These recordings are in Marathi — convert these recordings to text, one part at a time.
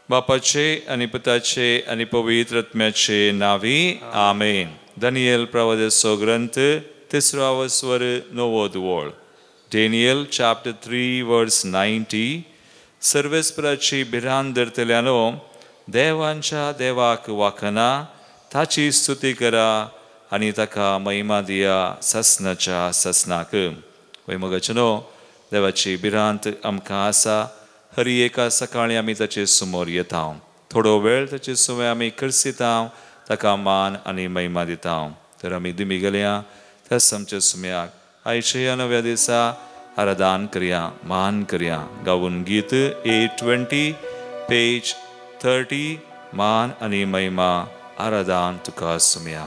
बापाचे आणि पुताचे आणि पवित्र आत्म्याचे नावी आमेन. दानियल प्रवादीचो ग्रंथ 3 स्वर 9 वळ. Daniel chapter 3 verse 90. सर्वेस्पराची भिरांत धरतल्यानो देवांच्या देवाक वाखना, ताची स्तुती करा आणि ताका महिमा दिया ससनाच्या ससनाक. वैमोगाचनो देवाची भिरांत आमकां आसा. हरी एका सकाळी आमी ताचे समोर येता. थोडो वेळ ताचे सुवे आमी करसिता, ताका मान आनी महिमा दिता. तर आमी दिमी गेल्या त्याच आमच्या सुम्याक आयचे ह्या नव्या दिसा आराधन करया, मान करया. गावून गीत 820 पेज 30. मान आनी महिमा आराधन तुका सुम्या.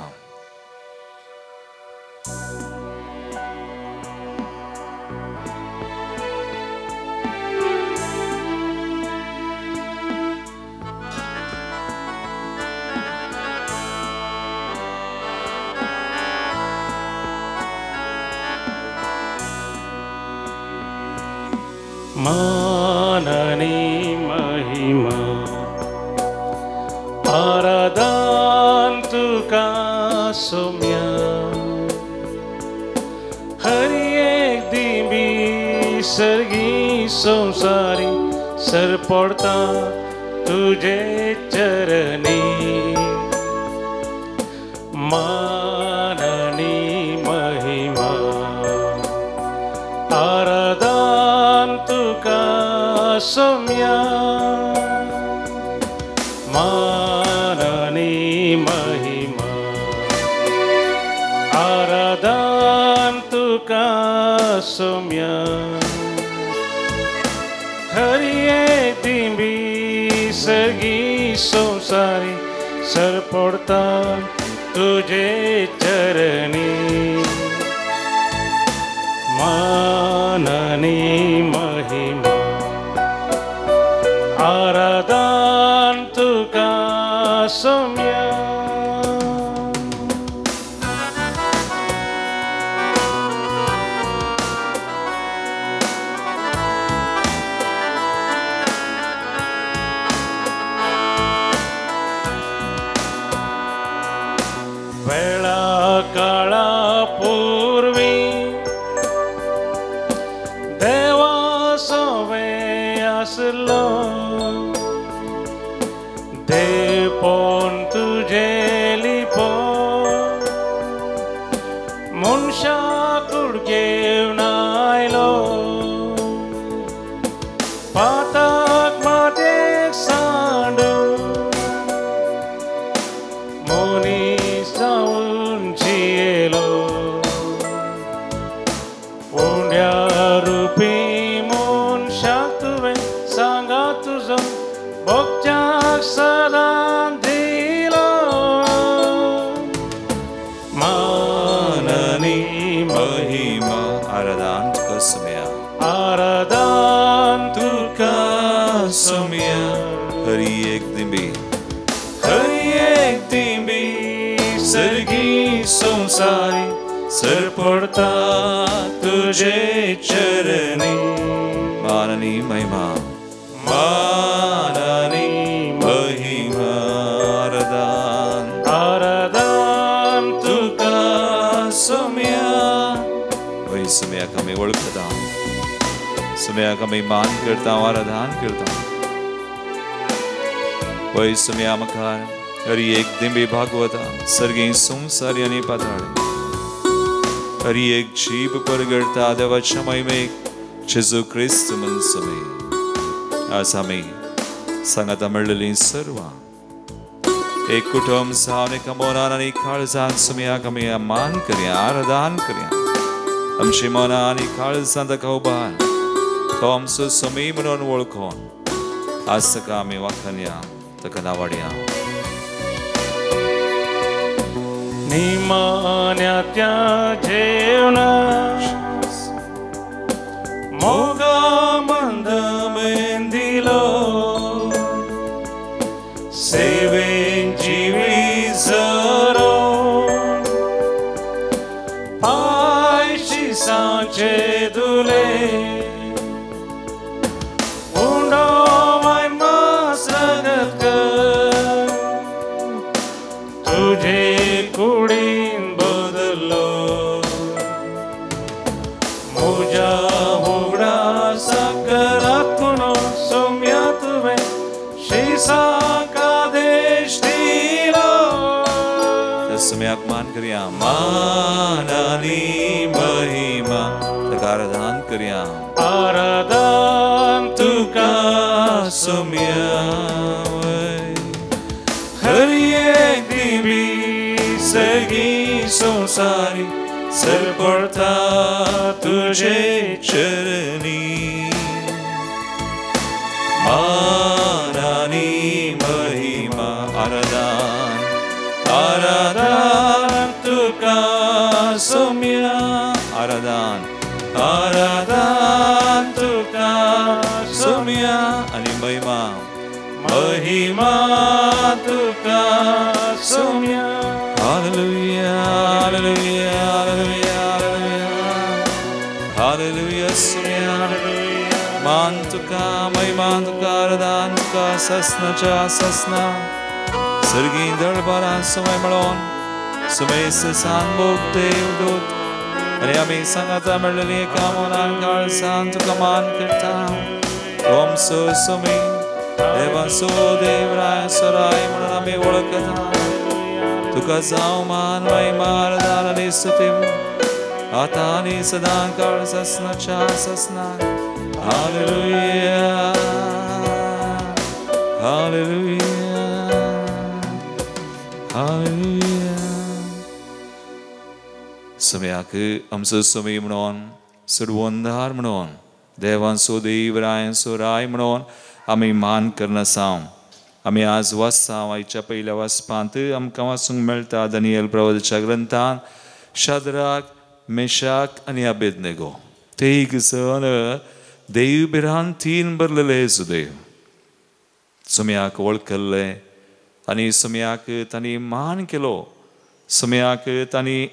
मान आणि महिमा आराधन तुका सोम्या. हरी एक दिबी सर्गी संसारी सर पडता तुझे चरणी. मान आणि महिमा आराधन तुका सोम्या. मान आणि महिमा आराधन तुका सोम्या. हरिये दिंबी सगी संसारी सर पडता तुझे चरणी. मान आणि महिमा आराधन तुका सोम्या. वेळा काळा पूर्वी देवा सोवे असलो. देव पण तुझे लिपो मनशा कुडगेवन आयलो. पाताक मातेक सांडू मनीस जावन जियेलो. उंड्या रुपी मनशाक तुवें सांगा तुजो भोगच्याक सदां दिलो. मान आनी महिमा आराधन तुका सुम्या. आराधन तुका सुम्या. हरी एक दिंबी, हरी एक दिंबी सर्गी संसारी सर पडता तुझे चरणी. मान आनी महिमा, मान आनी महिमा आराधन आराधन तुका सुम्या. वही सुम्याक आमी वळखता, सुम्याक आमी मान करता, आराधन करता. वही सुम्या मुखार हरी एक दिंबी भागवता सर्गी संसारी आनी पाताळी. हरी एक जीव परगडता देवाच्या महिमेक जेजू ख्रिस्त म्हूण सुमे. आज आमी सांगाता मेळिल्लीं सर्वां एक कुटुंब जावन एका मोनान आनी काळजान सुम्याक आमी मान करया, आराधन करया. आमची मनां आनी काळजां ताका उबार, तो आमचो सुमी म्हणून वळखून आज ताका आमी वाखनया, ताका नावाडया. निमान्या त्या जेवणा मोगा मंद मेंदिलो. सेवेन जिवी जरो पायशी सांचे दुले. उंडो माय मासग मान आणि महिमा तुका आराधन करया आराधन तुका सोम्या हर एक दिवी सगळी संसारी सर पडता तुझे चरणी मान आणि महिमा आराधन आराधन तुका सोम्या आराधन आराधन तुका सोम्या आणि महिमा महिमा तुका Saumya Hallelujah, hallelujah, hallelujah, hallelujah, hallelujah, man tuka, महिमा तुका, आराधन तुका, ससनाच्या ससना, सर्गी दरबारात समय मिळून, सुमेस सांगोक देवदूत, आणि आम्ही सांगता मिळलेली कामनान काळसान तुका मान करता, ओम सो सुमी, देवा सो देवराय सराय म्हणून आम्ही ओळखता. तुका जाऊ मान महिमा आराधन आणि स्तुती आता आणि सदा काळ ससनाच्या ससना हालेलुया हालेलुया हालेलुया समयाक आमचो समय म्हणून सर्वंधार म्हणून देवांचो देवरायांचो राय म्हणून आम्ही मान करना साव आम्ही आज वाचसाव आयच्या पहिल्या वाचपांत आमकां वाचूंक मेळटा दानियेल प्रवादीच्या ग्रंथान शाद्राक मेशाक आनी अबेदनेगो तीग जण देव बिरान तीन बरलेले सुदैव सुमयाक वळखले आनी सुमयाक तांणी मान केलो सुमयाक तांणी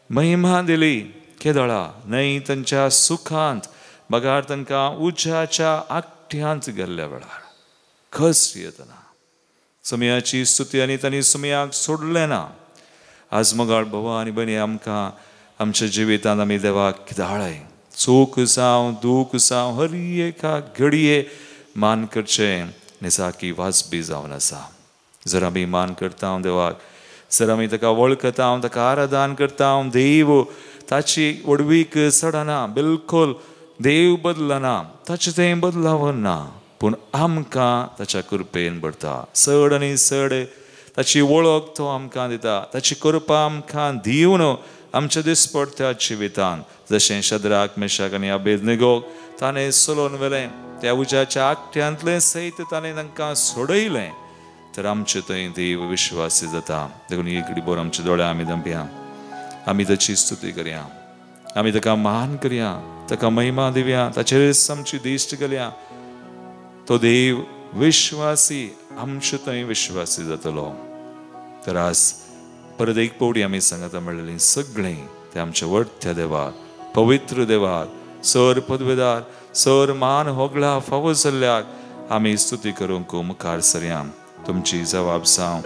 महिमा दिली केदळा न्हय तांच्या सुखांत बगार तांकां उज्याच्या आकट्यांत गेल्ल्या वेळार खस येतना सुमयाची स्तुती आनी तांणी सुमयाक सोडलें ना आज मोगाळ भाव आनी भयणी आमकां आमच्या जिवितांत आमी देवाक किदाळय चूक जावं दूख जावं हर एका घडये मान करचें निसाकी वाजबी जावन आसा जर आमी मान करता देवाक जर आमी ताका वळखता ताका आराधन करता देव ताची वडवीक चडना बिलकुल देव बदलना ताचें तें बदलावं ना पूण आमकां ताच्या कृपेन भरता चड आनी चड ताची वळख तो आमकां दिता ताची कृपा आमकां दिवन आमच्या दिसपडत्या जिवितांत जशें शद्राक मेशाक आनी अबेदनेगोक ताणें सोलोवन व्हेलें त्या उज्याच्या आकट्यांतलें सैत ताणें तांकां सोडयलें तर आमचे थंय देव विश्वासी जाता देखून एक बोर आमच्या दोळ्या आमी दंपया आमी ताची स्तुती करया आमी ताका मान करया ताका महिमा दिवया ताचेर आमची दिश्ट घालया तो देव विश्वासी आमचे थंय विश्वासी जातलो तर आज परत एक पवडी आमी सांगता म्हणलेली सगळें ते आमच्या व्हडत्या देवाक पवित्र देवाक सर पदवेदार सर मान होगळा फावो जाल्ल्याक आमी स्तुती करूंक मुखार सरया तुमची जबाब जावं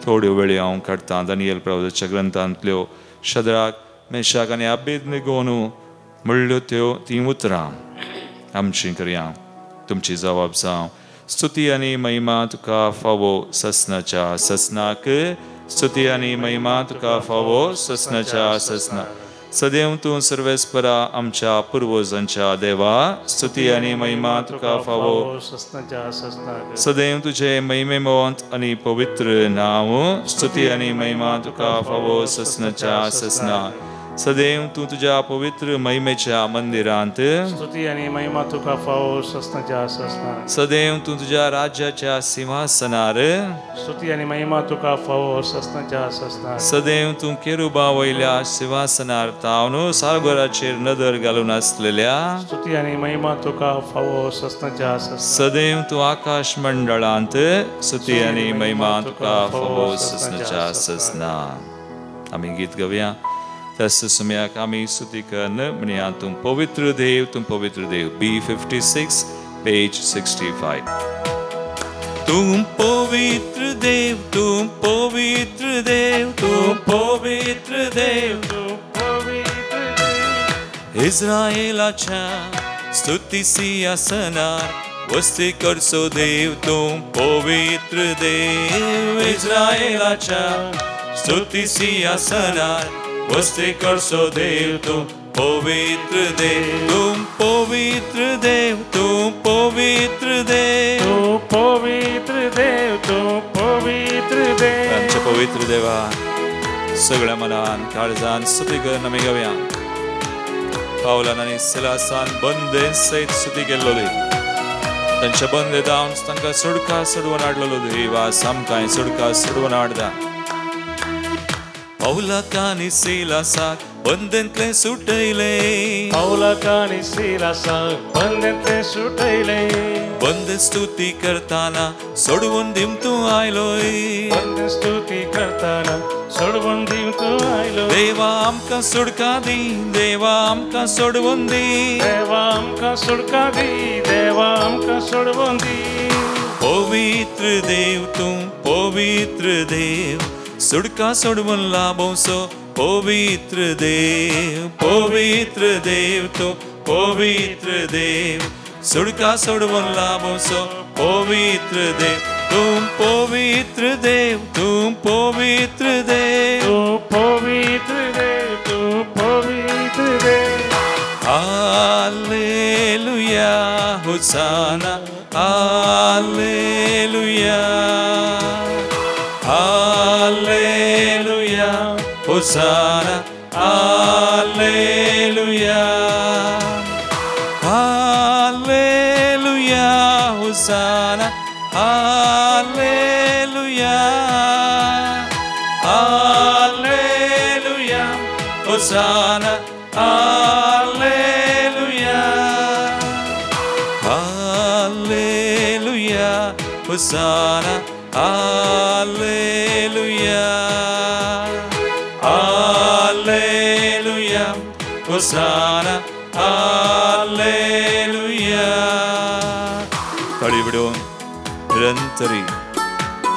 थोड्यो वेळी हांव काडटां दानियेल प्रवादीच्या ग्रंथांतल्यो शद्राक मेशाक आनी अबेदनेगोन म्हणल्यो त्यो तीं उतरां आमची करया तुमची जबाब जावं स्तुती आनी महिमा तुका फावो ससनाच्या ससनाक स्तुती आनी महिमा तुका फावो ससनाच्या ससनाक सदैव तूं सर्वेस्परा आमच्या पुर्वजांच्या देवा स्तुती आनी महिमा तुका फावो सदैव तुझे महिमेमोंत आनी पवित्र नांव स्तुती आनी महिमा तुका फावो ससनाच्या ससनाक सदैव तू तुझ्या पवित्र महिमेच्या मंदिरांत स्तुती आणि महिमा तुका फावो ससनाच्या ससनाक सदैव तू तुझ्या राज्याच्या सिंहासनार स्तुती आणि महिमा तुका फावो ससनाच्या ससनाक सदैव तू केरुबा वयल्या सिंहासनार तावन सागराचेर नदर घालून असलेल्या स्तुती आणि महिमा तुका फावो ससनाच्या ससनाक सदैव तू आकाश मंडळांत स्तुती आणि महिमा तुका फावो ससनाच्या ससनाक आमी गीत गावया तस सुमयाक आमी स्तुती करन म्हणया तूं पवित्र देव B56 पेज 65 तूं पवित्र देव तूं पवित्र देव तूं पवित्र देव तू पवित्र देव इस्रायेलाच्या स्तुती सिंहासनार वस्ती करचो देव तूं पवित्र देव इस्रायेलाच्या स्तुती सिंहासनार वस्ती करसो देव तुम पवित्र देव, तुम पवित्र देव, तुम पवित्र देव, तू पवित्र देव, तू पवित्र देव. आमच्या पवित्र देवा सगळ्या मनान काळजान स्तुती कर आमी गावया. पावलान आनी सिलासान बंदे सयत स्तुती केल्लोली. तांच्या बंदे जावन तांकां सुडका सोडवून हाडलेलो देवा सामकां सुडका सोडवून हाडदा. पावलाक आनी सिलासाक बंदेंतले सुटयले, पावलाक आनी सिलासाक बंदेंतले सुटयले. बंदे स्तुती करताना सोडवून दिम तूं आयलोय, बंदे स्तुती करताना सोडवून दिम तूं आयलो. देवा आमकां सुडका दी, देवा आमकां सोडवून दी, देवा आमकां सुडका दी, देवा आमकां सोडवून दी. पवित्र देव तूं पवित्र देव, सुडका सोडवून लाभोसो पवित्र देव, पवित्र देव तूं पवित्र देव, सुडका सोडवून लाभोसो पवित्र देव, तुम पवित्र देव, तुम पवित्र देव, तू पवित्र देव, तू पवित्र देव. हालेलुया होसाना, हालेलुया, हालेलुया होसाना, हालेलुया, हालेलुया होसाना, हालेलुया, हालेलुया होसाना, हालेलुया, हालेलुया होसाना, हालेलुया, हालेलुया होसाना, हालेलुया. कडी बिडून निरंतरी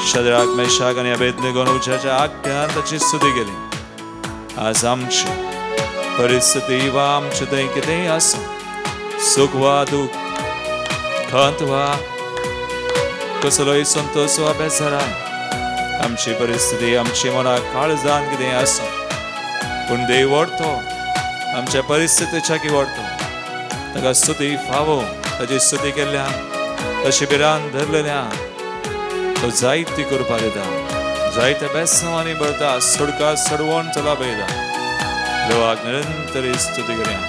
शद्राक मेशाक आनी अबेदनेगोन उज्याच्या आग्यान ताची स्तुती केली. आज आमची परिस्थिती वा आमचें थंय कितेंय आसा, सूख वा दूख, खंत वा कसलोय संतोष वा बेजाराय, आमची परिस्थिती आमची मनाक काळजान कितेंय आसा, पूण देव व्हरतो आमच्या परिस्थितीच्या व्हरतो. ताका स्तुती फावो, ताची स्तुती केल्ल्यान, तशी बिरान धरलेल्यान तो जायती करपाक येता, जायत्या बेसांवांनी भरता, सुडका सोडवून चलापयता. देवाक निरंतरी स्तुती करया.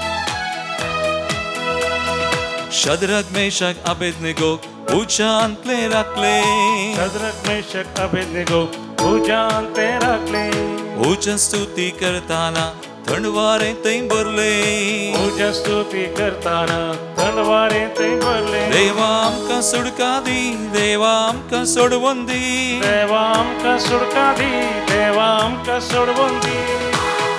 शद्रक मेशक अबेदनेगोक उज्यांतले राखले, शद्रक मेशक अबेदनेगो उज्यांतले राखले. उज्या स्तुती करताना थंड वारें थंय भरले, उज्या स्तुती करताना थंड वारें थंय भरले. देवा आमकां सुडका दी, देवा आमकां सोडवून दी, देवा आमकां सुडका दी, देवा आमकां सोडवून दी.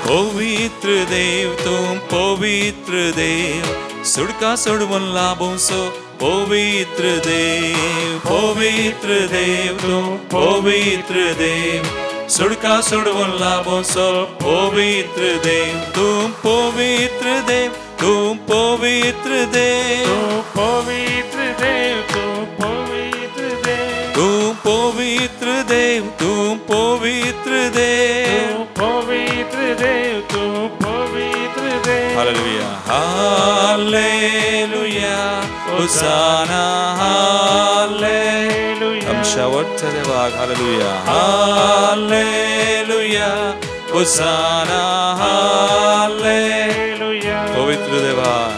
पवित्र देव तूं पवित्र देव, सुडका सोडवून लाभोसो पवित्र देव, पवित्र देव तूं पवित्र देव, सुडका सोडवून लाभोसो पवित्र देव, तूं पवित्र देव, तूं पवित्र देव, तू पवित्र देव, तू पवित्र देव. तूं पवित्र देव, तूं पवित्र देव, तू पवित्र देव, तू पवित्र देव. हालेलुया, हालेलुया होसाना, हालेलुया. आमच्या वरच्या देवाक हालेलुया, हालेलुया होसाना, हालेलुया. पवित्र देवाक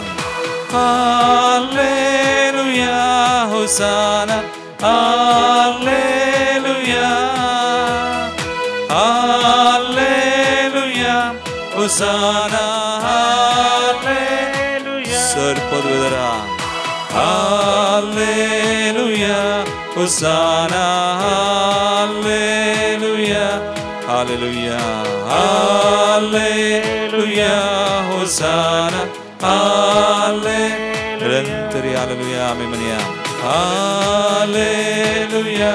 हालेलुया होसाना, हालेलुया, हालेलुया होसाना, हालेलुया. सर्पद्वदरा हालेलुया होसाना, हालेलुया, हालेलुया, हालेलुया होसाना, हालेलुया. निरंतरी हालेलुया आम्ही म्हणूया. हालेलुया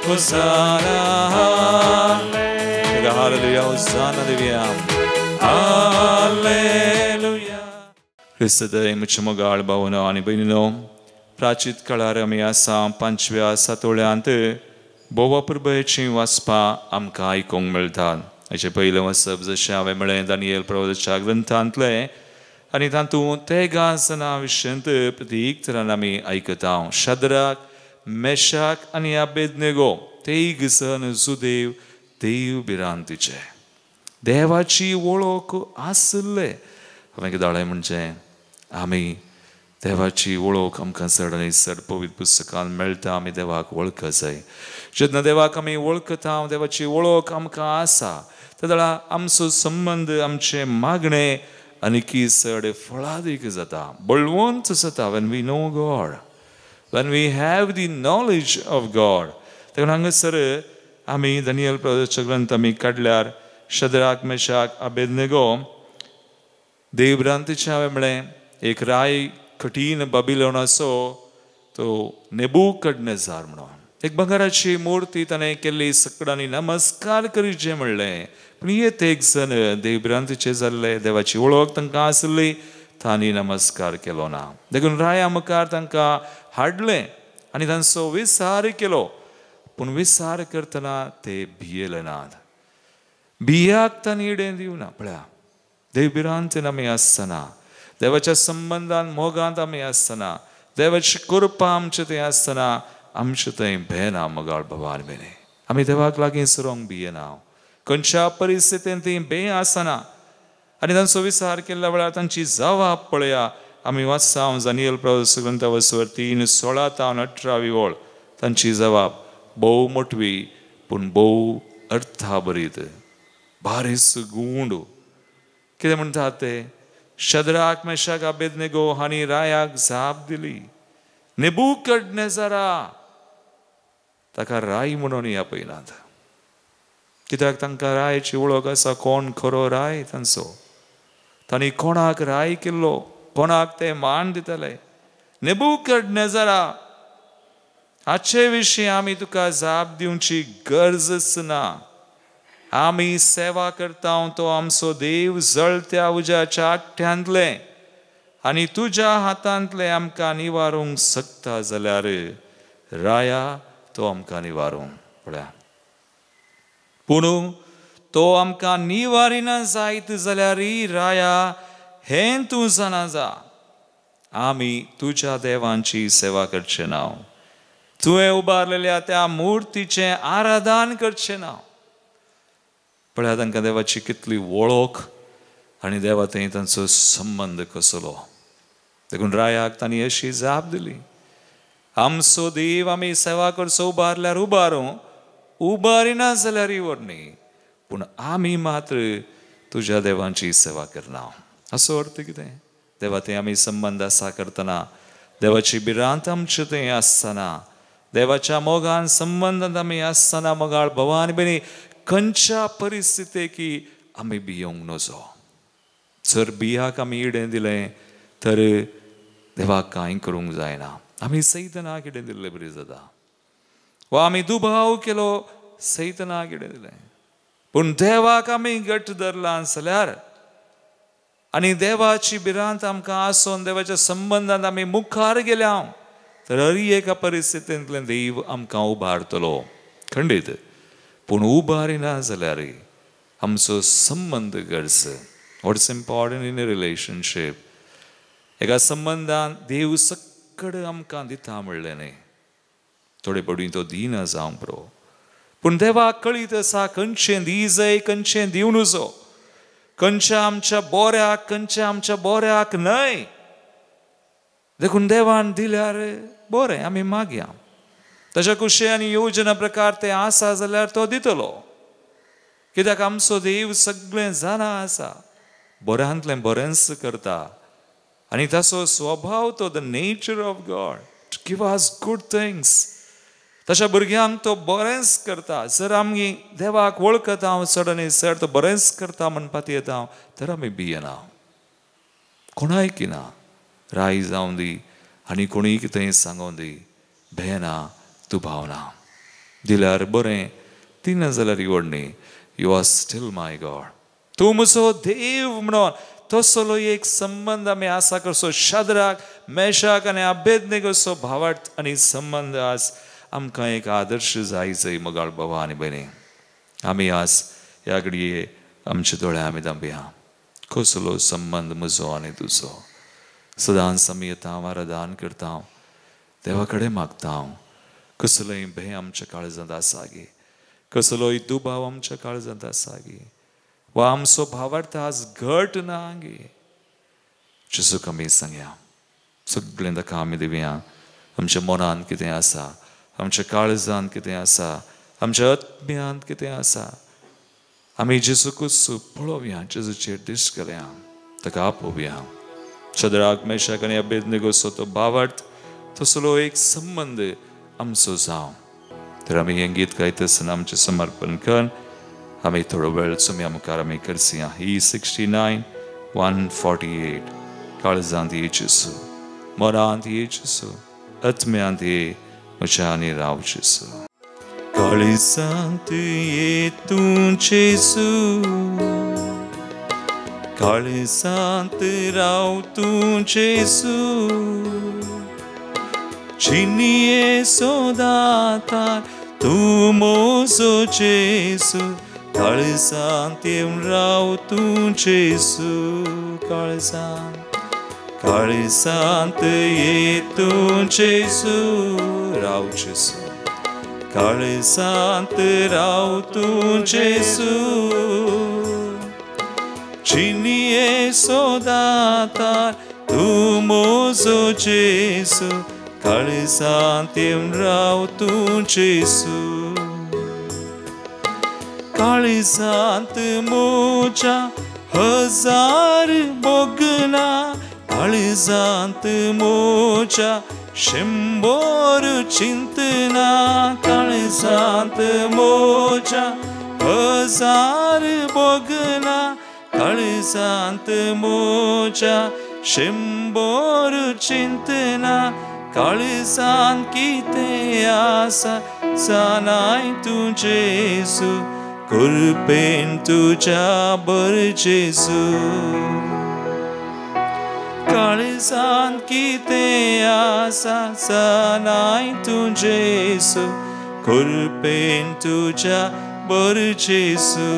होसाना, हालेलुया, हालेलुया होसाना देऊया. हालेलुया. ख्रिस्तय मुझे मोगाळ भावनो आणि बहिणीनो, प्राचीत काळार आमी आसा 5व्या सातोळ्यांत बोवा प्रभुची वाचपा आमकां आयकूंक मेळटा. हेचे पयलें वचप जशें हांवें म्हळें दानियेल प्रवक्त्याच्या ग्रंथांतलें आनी तातूंत ते गासना विशयंत प्रतीक तरान आमी आयकता शद्राक मेशाक आनी अबेदनेगो तेग जण जुदेव देव भिरांतीचे देवाची वळख आसले हांवें कितें म्हणजे आमी देवाची वळख आमकां चड आनी चड पवित्र पुस्तकांत मेळटा आमी देवाक वळख जाय जेन्ना देवाक आमी वळखता देवाची वळख आमकां आसा तेदळा आमचो संबंद आमचे मागणे आनीकी चड फळादीक जाता बळवंत जाता when we know God when we have the knowledge of God देखून हांगासर आमी दानियेल प्रवक्त्याचो ग्रंथ आमी काडल्यार शद्राक मेशाक अबेदनेगो देव भिरांतीचे हांवें म्हळें एक राय कठीण बाबिलोनाचो तो नेबुकदनेझार म्हणून एक बंगाराची मुर्ती ताणें केल्ली सकडांनी नमस्कार करीचे म्हणलें पूण येत एक जण देव भिरांतीचे जाल्ले देवाची वळख तांकां आसली तांणी नमस्कार केलो ना देखून राया मुखार तांकां हाडलें आनी तांचो विसार केलो पूण विसार करतना ते भियेले नात भियाक तांणी इडें दिवना पळया देव भिरांतीन आमी आसतना देवाच्या संबंधान मोगांत आमी आसतना देवाची कृपा आमचे थंय आसतना आमचे थंय भेना मोगाळ भवान बेने आमी देवाक लागीं सरोंक भियेना खंयच्या परिस्थितीन ती भे आसना आनी तांचो विसार केल्ल्या वेळार तांची जबाब पळया आमी वाचता दानियेल प्रवक्त्याचो ग्रंथ वचवर 3:16 ते 18 ओळ तांची जबाब भोव मोटवी पूण भोव अर्थाभरीत बारीस गूंड कितें म्हणटात ते शद्राक मेशाक अबेदनेगो हांणी रायाक जाप दिली नेबुकदनेझारा ताका राय म्हणून आपयनात कित्याक तांकां रायाची वळख आसा कोण खरो राय तांचो तांणी कोणाक राय केल्लो कोणाक ते मान दितले नेबुकदनेझारा हाचे विशीं आमी तुका जाप दिवची गरजच ना आमी सेवा करता तो आमचो देव जळत्या उज्याच्या आठ्यांतले आनी तुज्या हातांतले आमकां निवारूंक शकता जाल्यार राया तो आमकां निवारूंक पळया पूण तो आमकां निवारिना जायत जाल्यार राया हें तूं जाणा जा आमी तुज्या देवांची सेवा करचें ना तुवें उबारलेल्या त्या मुर्तीचें आराधन करचें ना पळया तांकां देवाची कितली वळख आनी देवा थंय तांचो संबंद कसलो देखून रायाक तांणी अशी जाप दिली आमचो देव आमी सेवा करचो उबारल्यार उबारूं उबारिना जाल्यार इवरनी पूण आमी मात्र तुज्या देवांची सेवा करना असो अर्थ कितें देवा थंय आमी संबंद आसा करतना देवाची भिरांत आमचे थंय आसतना देवाच्या मोगान संबंदांत आमी आसतना मोगाळ भवानी बेनी खंयच्या परिस्थितीकी आमी भियोंक नजो जर बियाक आमी इडें दिलें तर देवाक कांय करूंक जायना आमी सैतनाक इडें दिल्लें बरी जाता वा आमी दुबाव केलो सैतनाक इडें दिलें पूण देवाक आमी घट्ट धरला जाल्यार आनी देवाची भिरांत आमकां आसून देवाच्या संबंदांत आमी मुखार गेल्या तर हरी एका परिस्थितींतल्यान देव आमकां उबारतलो खंडीत पूण उबारिना जाल्यार आमचो संबंद गरज what's important in a relationship एका संबंधान देव सकड आमकां दिता म्हणलें न्ही थोडे पडून तो दिना जावंक पुरो पूण देवाक कळीत आसा खंयचें दी जाय खंयचें दिव नजो खंयच्या आमच्या बोऱ्याक खंयच्या आमच्या बोऱ्याक न्हय देखून देवान दिल्यार बरें आमी मागया ताच्या कुशे आनी योजना प्रकार ते आसा जाल्यार तो दितलो कित्याक आमचो देव सगळें जाणा आसा बऱ्यांतलें बरेंच करता आनी ताचो स्वभाव तो the nature of God to give us good things तशा भुरग्यांक तो बरेंच करता जर आमी देवाक वळखता चड आनी चड तो बरेंच करता म्हणपाक येता तर आमी भियेना कोणाय किना राय जावं दी आनी कोणीय कितेंय सांगों दी भेना दुबावना दिल्यार बरें दिना जाल्यार इवडनी you are still my God तूं म्हजो देव म्हणून तसलो एक संबंध आमी आसा कसो शद्राक मेशाक आनी अबेदनेगोचो भावार्थ आनी संबंध आस आमकां एक आदर्श जाय मोगाळ बाबा आनी भयणी आमी आज ह्या घडये आमच्या दोळ्या आमी धांबया. कसलो संबंध म्हजो आनी तुजो, सदांच आमी येता आराधन करता, देवा कडेन मागता. कसलोय भंय आमच्या काळजांत आसा गे, कसलोय दुबाव आमच्या काळजांत आसा गे, वा आमचो भावार्थ आज घट ना गे, जेजूक आमी सांगया. सगळें ताका आमी दिवया. आमच्या मनांत कितें आसा, आमच्या काळजांत कितें आसा, आमच्या आत्म्यांत कितें आसा, आमी जेजूकूच पळोवया, जेजूचेर दिश्ट घालया, ताका आपोवया. शद्राक मेशाक आनी अबेदनेगोचो तो भावार्थ, तसलो एक संबंध आमचो जावं. तर आमी हें गीत गायता आसतना आमचें समर्पण करून आमी थोडो वेळ सुम्या मुखार आमी करसिया. ही 69 148. काळजांत ये जेजू, मनांत ये जेजू, आत्म्यांत ये म्हज्या आनी राव जेजू. काळजांत ये तूं जेजू, काळजांत राव तूं जेजू, चिनिये सोदातार तूं मोजो जेजू, काळजांत येवन राव तूं जेजू. काळजांत ये तूं जेजू, राव जेजू, काळजांत राव तूं जेजू, चिनिये सोदातार तूं मोजो जेजू, काळजांत येवन राव तूं जेजू. काळजांत मोच्या हजार बोगना, काळजांत मोच्या 100 चिंतना, काळजांत मोच्या हजार बोगना, काळजांत मोच्या 100 चिंतना, काळजांत कितें आसा जाणाय तूं जेजू, कृपेन तुज्या बर जेजू. काळजांत कितें आसा जाणाय तूं जेजू, कृपेन तुज्या बर जेजू.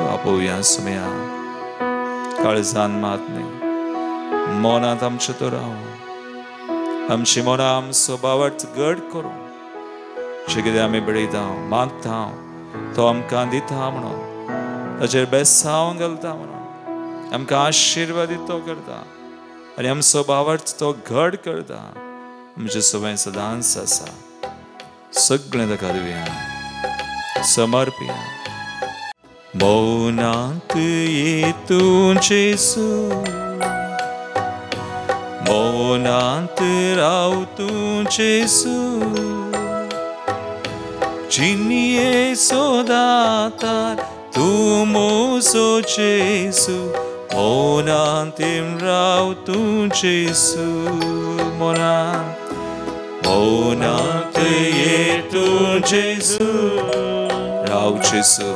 आपोवया सुम्या. काळजांत मात न्ही, मनांत आमच्या तो राव, आमची मनां आमचो भावार्थ घट करूं. जे कितें आमी बडयता मागता तो आमकां दिता म्हणून, ताचेर बेसांव घालता म्हणून, आमकां आशिर्वादीत तो करता आनी आमचो भावार्थ तो घट करता. म्हणजे सवय सदांच आसा. सगळें ताका दिवया, समर्पया. मौनांत ये तूं जेजू, मौनांत राव तूं जेजू, चिनिये सोदातार तूं मोजो जेजू, मौनांत येवन राव तूं जेजू. मौनांत ये तूं जेजू, राव जेजू,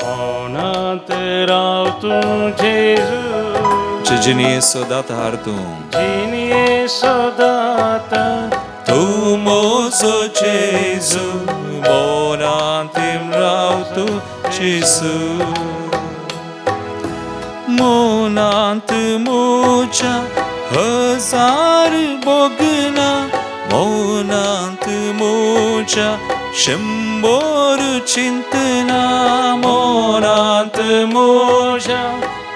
मौनांत राव तूं जेजू, चिनिये सोदातार तूं, चिनिये सोदातार तूं मोजो जेजू, मौनांत येवन राव तूं जेजू. मौनांत मोच्या हजार बोगना, मौनांत मोच्या 100 चिंतना, मौनांत मोच्या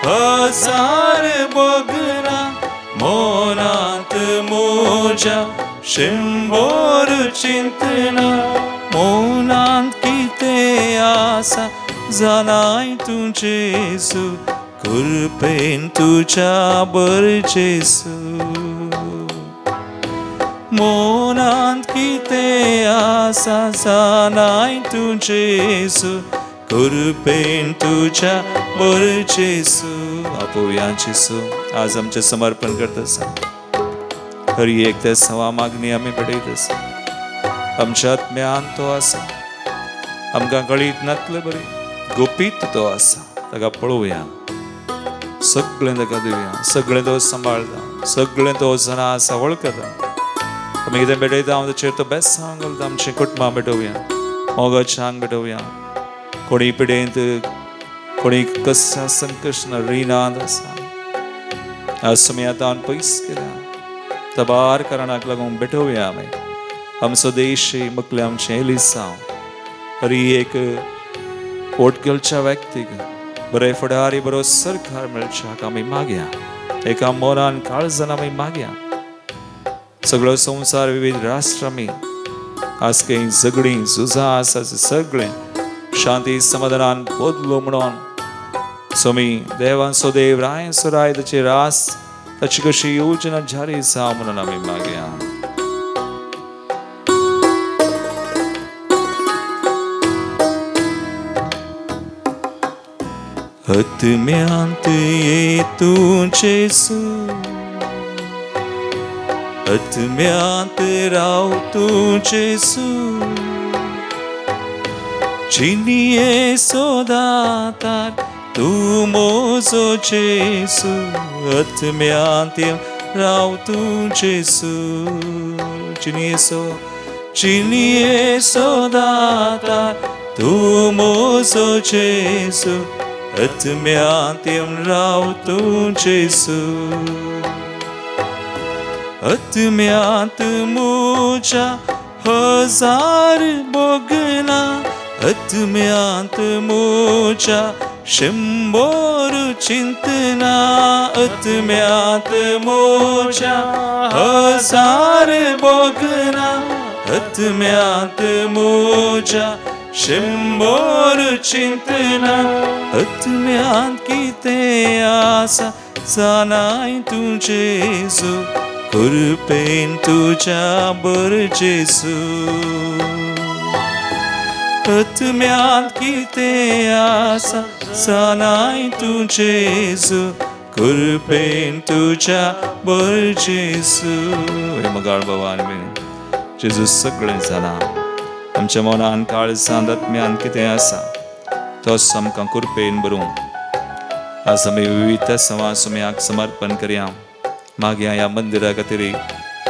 हजार बोगना, मौनांत मोच्या 100 चिंतना, मौनांत कितें आसा जाणाय तूं जेजू, कृपेन तुज्या बर जेजू. मौनांत कितें आसा जाणाय तूं जेजू, कृपेन तुज्या बर जेजू. आपोवया जेजू. आज आमचें समर्पण करता आसा, खरी एक ते सवा मागणी आमी पडयत आसा. आमच्या आत्म्यांत तो आसा, आमकां कळीत नातले बरी, गुपीत तो आसा, ताका पळोवया. सगळें ताका दिवया. सगळें तो सांबाळटा, सगळें तो जाणा आसा, वळखता. आमी कितें भेटयता हांव ताचेर तो बेसांव घालता. आमचीं कुटुंबां भेटोवया, मोगाचें आंग भेटोवया. कोणी पिडेंत कोणी कसा संकष्ट रीनाद असा आज समय आता पैस केला तबार करणाक लागून बेठवया आम्ही हम स्वदेशी मुकले आमचे एलिसांव हरी एक पोटगलच्या व्यक्तीक बरे फुडारी बरो सरकार मेळच्याक आमी मागया एका मोरान काळजान आमी मागया सगळो संसार विविध राष्ट्र आमी आज काही झगडी झुजा आसा सगळे शांती समाधानान बदलो म्हणून स्वामी देवान सोदेव राय सुराय ताची रास ताची कशी योजना जारी जावं म्हणून आमी मागया आत्म्यांत ये तूं जेसू आत्म्यांत राव तूं जेसू चिनिये सोदातार तूं मोजो जेसू आत्म्यांत राव तूं जेसू चिनिये सोदातार तूं मोजो जेसू आत्म्यांत राव तूं जेसू आत्म्यांत म्हज्या हजार बोगना आत्म्यांत म्हज्या 100 चिंतना आत्म्यांत म्हज्या हजार बोगना आत्म्यांत म्हज्या 100 चिंतना आत्म्यांत कितें आसा जाणाय तूं जेसू कृपेन तुज्या बर जेसू आत्म्यांत कितें आसा जाणाय तूं जेसू कृपेन तुज्या बर जेसू हे मगाळ भवानी बीन जेसू सगळें जाणा आमच्या मनान काळजांत आत्म्यान कितें आसा तोच आमकां कृपेन बरोवन आज आमी विविध सवा सुम्याक समर्पण करया मागया ह्या मंदिरा खातीर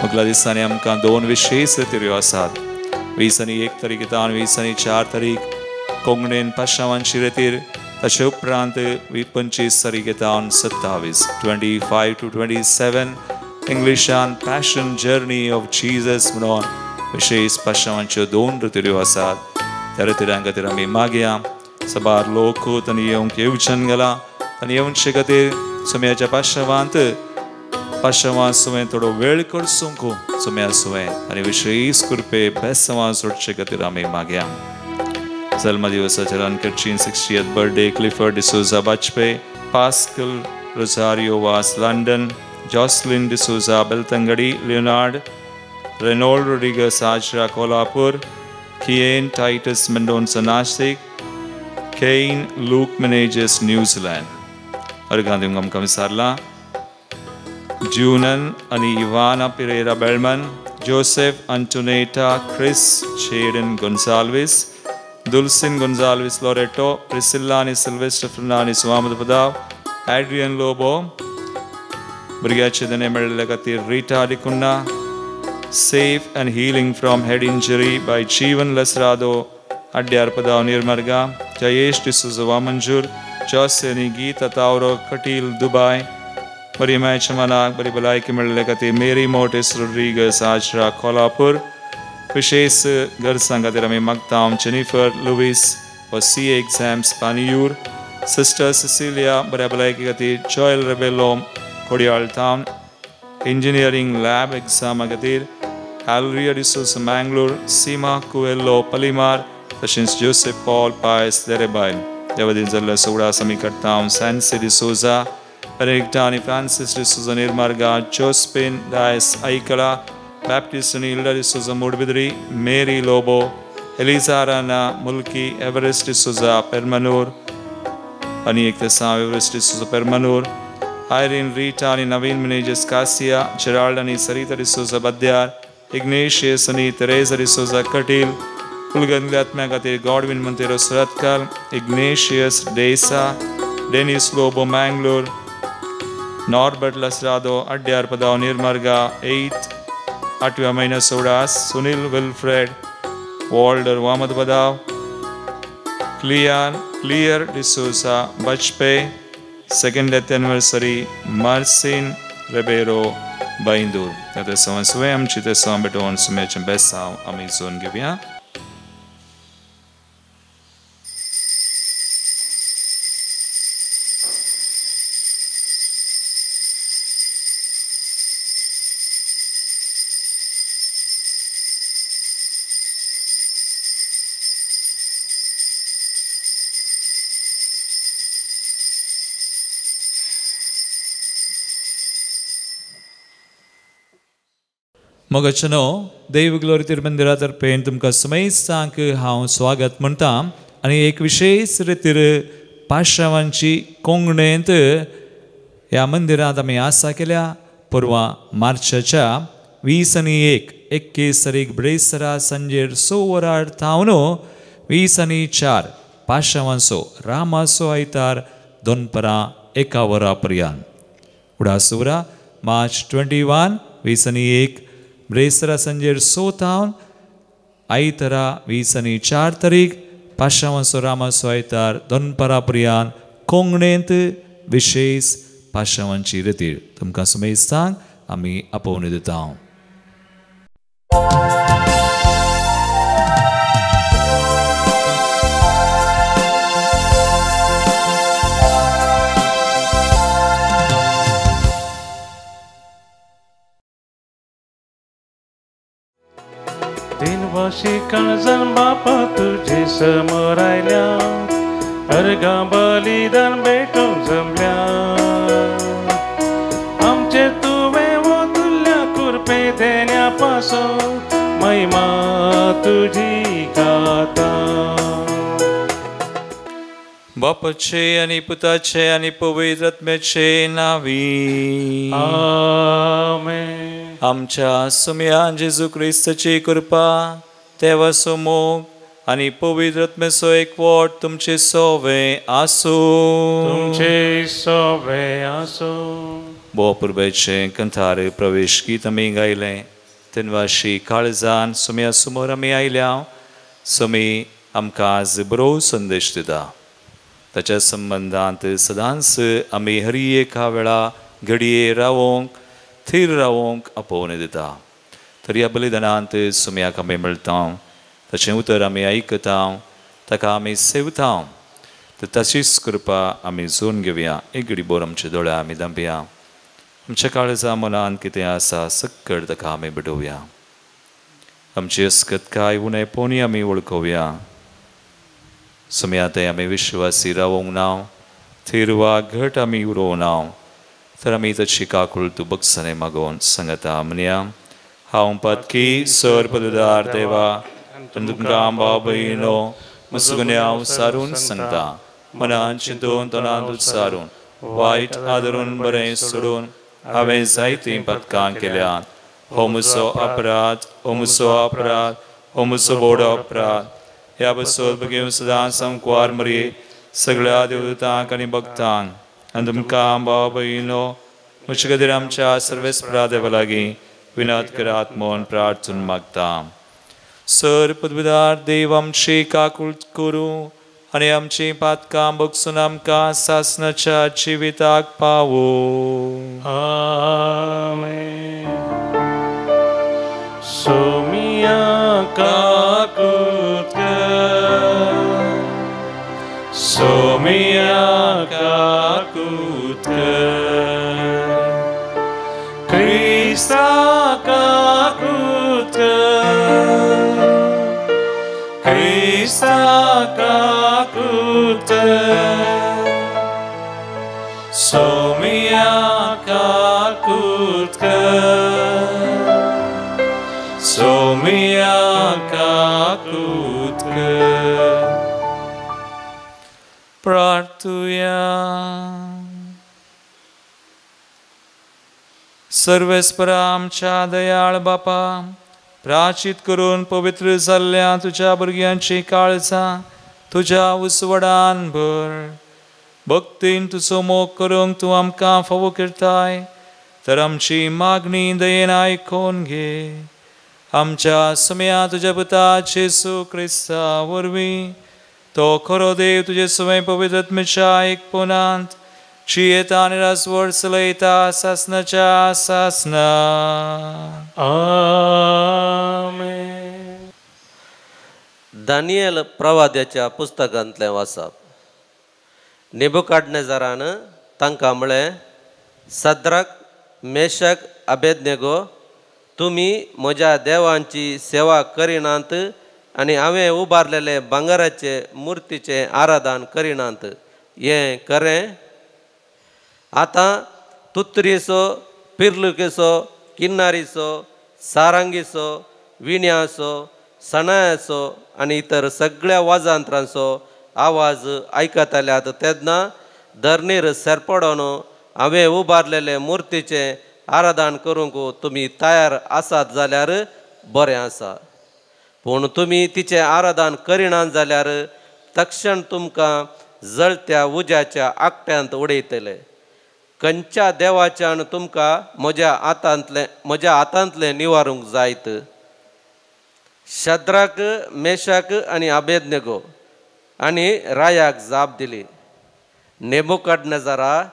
मुगला दिसांनी आमकां 2 विशेश रित्यो आसात 20 आनी 1 तारीख येता आनी 20 आनी 4 तारीख कोंकणीन पाशांवांची रितीर ताचे उपरांत 25 तारीख येता आनी 27 25 to 27 इंग्लिशान पॅशन जर्नी ऑफ जीसस म्हणून विशेष पाशांवांच्यो 2 रित्यो आसात त्या रितीरां खातीर आमी मागया सबार लोक तांणी येवचन गेला आनी येवचे खातीर सुम्याच्या पाशांवां सुवें थोडो वेळ करसूंक सुम्या सुवें आनी विशेष कृपे बेसवां सोडचे खातीर आमी मागया जल्म दिवसाच्या रानकरची 60th birthday Clifford D'Souza Bajpe Pascal Rosario वास London Jocelyn D'Souza Belthangady Leonard Reynold Rodrigues Ajra Kolhapur किएन Titus Mendonca Nashik Ken Luke Menezes New Zealand अर्गांदिम आमकां विचारला जूनन आणि Ivana Pereira Belman Joseph Antoneta Chris चेडन Gonsalves Dulcine Gonsalves Loreto Priscilla आणि Sylvester Fernandes Vamadapadav Adrian Lobo भुरग्याचे दने मेळिल्ले खातीर Rita D'Cunha safe and healing from head injury by Jeevan Lasrado Adyar पदाव निर्मर्गा Jayesh D'Souza Vamanjoor जोसेनी गीता तावरो कटील दुबई मरियमाच्या मनाक बरी भलायकी मेळिल्ले खातीर मेरी मोटेस रोड्रिगस आजरा कोल्हापूर विशेष गरजां खातीर आमी मागता जेनिफर लुईस व CA exams Paniyur sister Cecilia बऱ्या भलायकी खातीर जॉयल रेबेलो कोडयाळ टावन इंजिनियरिंग लॅब एग्जामा खातीर एलरिया डिसोजा मँगलोर सीमा कुवेल्लो पलिमार तशेंच जोसेफ पॉल पायस देरेबायल ह्या वतीन जाल्ल्या सोडास आमी करता सॅन्सी D'Souza Benedicta and Francis D'Souza Nirmarga, Josephine Dias Aikala, Baptist and Hilda D'Souza Mudbidri, Mary Lobo, Eliza Rana Mulki, Everest D'Souza Permanur, Anik Tessa Everest D'Souza Permanur, Irene Rita and Naveen Meneges Cassia, Gerald and Sarita D'Souza Badyar, Ignatius and Teresa D'Souza Katil, Kulgan Gatmagatir, Godwin Montero Suratkal, Ignatius Desa, Dennis Lobo Mangalore, Norbert Lasrado, Adyar Padav Nirmarga, 8 महिना सोडास Sunil Wilfred Walder Vamadapadav क्लियान Lear D'Souza Bajpe, second death anniversary, Marcin Ribeiro Baindur. That is someone swam, chite som beton sumechem besa amizon givya. मोगचनो Dev glory तिरुमंदिरातर्फेन तुमकां समयस्तांक हांव स्वागत म्हणटा आनी एक विशेष रितीर पाश्रावांची कोंगणेंत ह्या मंदिरांत आमी आसा केल्या परवा मार्चाच्या 20 तारीख ब्रेसरा सांजेर 6 वरां थावन 20 पाश्रावांचो रामाचो आयतार दोनपरां 1 वरां पर्यंत उडासुरा मार्च 21 20 ब्रेसरा संजेर 6 थावन आयतरा 20 तारीख पाश्रावांचो रामाचो आयतार दोनपरां पर्यंत कोंगणेंत विशेष पाश्रावांची रितीर तुमकां समेस्तांक आमी आपोवन दिता. दिनवाशी कणजन बापा तुझे समोर आयल्या अर्गा बलिदान भेटून जमल्या आमचे तुवें वतुल्ल्या कुरपे देण्यापासून महिमा तुझी गाता. बापाचे आनी पुताचे आनी पवित्र आत्म्याचे नांवी आमेन. आमच्या सुम्या जेजू क्रिस्ताची कृपा देवाचो मोग आनी पवित्र आत्म्याचो एकवट तुमचे सोवे आसूं. तुमचे सोवे आसूं. भोव पुर्बेचे कंथार प्रवेश गीत आमी गायलें तिनवाशी काळजान सुम्या समोर आमी आयल्या. सुमी आमकां आज बरो संदेश दिता. ताच्या संबंदांत सदांच आमी हरी एका वेळा घडये रावोंक थीर रावोंक आपोवन दिता. तर ह्या बलिदानांत सुम्याक आमी मेळटा ताचें उतर आमी आयकता ताका आमी सेवता. तर तशीच कृपा आमी जोन घेवया. एक घडी बोर आमचे दोळे आमी धांपया. आमच्या काळजा मनांत कितें आसा सक्कड ताका आमी बुडोवया. आमची अस्कतकाय उणेपणी आमी वळखुया. सुम्या ते आमी विश्वासी रावोंक ना थीर वा घट आमी उरोवं ना. तर आमी ताची काकूळ तूं बगसणे मागोवन सांगता म्हणया. हांव पातकी सर पददार देवा तुमकां भाव भयणो मसगुने हांव सारून सांगता. मनांत चिंतून तोंडांत उच्चारून वायट आदरून बरें सोडून हांवें जायतीं पथकां केल्यात. हो म्हजो अपराध हो म्हजो अपराध हो म्हजो व्हड अपराध. ह्या बसोत बेगीन सदांच हांव कुवार मरी सगळ्या देवतांक आनी भक्तांक आनी तुमकां भाव भयणो म्हजे खातीर आमच्या सर्वेस्परा देवा लागीं विनत करात म्हूण प्रार्थून मागता. सर पदवीदार देव आमची काकूळ करूं आनी आमची पातकां बगसून आमकां सासणाच्या जिविताक पावूं. आमेन. सोमिया काकूत सोमिया काकूत क्रिस्ता काकूत क्रिस्ता काकूत सोमिया काकूत सोमिया काकूत. प्रार्थुया. सर्वेस्परा आमच्या दयाळ बापा प्राचित करून पवित्र जाल्ल्या तुझ्या भुरग्यांची काळजां तुझ्या उसवडान भर. भक्तीन तुजो मोग करूंक तूं आमकां फावो करताय तर आमची मागणी दयेन आयकोन घे. आमच्या सुम्या तुज्या पुता जेजू क्रिस्ता वरवीं तो खरो देव तुझे स्वयं पवित्र आत्म्याच्या एकपणांत जियेता आणि राजवट चलयता सासनाच्या सासना. आमेन. दानियेल प्रवाद्याच्या पुस्तकांतलें वाचप. नेबुकाडनेझारान तांकां म्हळें, सद्रक, मेशक, अबेदनेगो, तुमी म्हज्या देवांची सेवा करिनात आनी हांवें उबारलेले भांगराचे मुर्तीचें आराधन करिनात. हें खरें? आतां तुत्रीसो, पिर्लुकेसो, किन्नारीसो, सारंगीसो, विण्यासो, सणायाचो आनी इतर सगळ्या वाजंत्रांचो आवाज आयकताल्यात तेन्ना धरणीर सेरपडोन हांवें उबारलेले मुर्तीचें आराधन करूंक तुमी तयार आसात जाल्यार बरें आसा. पूण तुमी तिचें आराधन करिनात जाल्यार तक्षण तुमकां जळत्या उज्याच्या आकट्यांत उडयतले. खंयच्या देवाच्यान तुमकां म्हज्या हातांतलें निवारूंक जायत. शद्रक, मेशक आनी अबेदनेगो आनी रायाक जाप दिली, नेबुकाडनेझारा,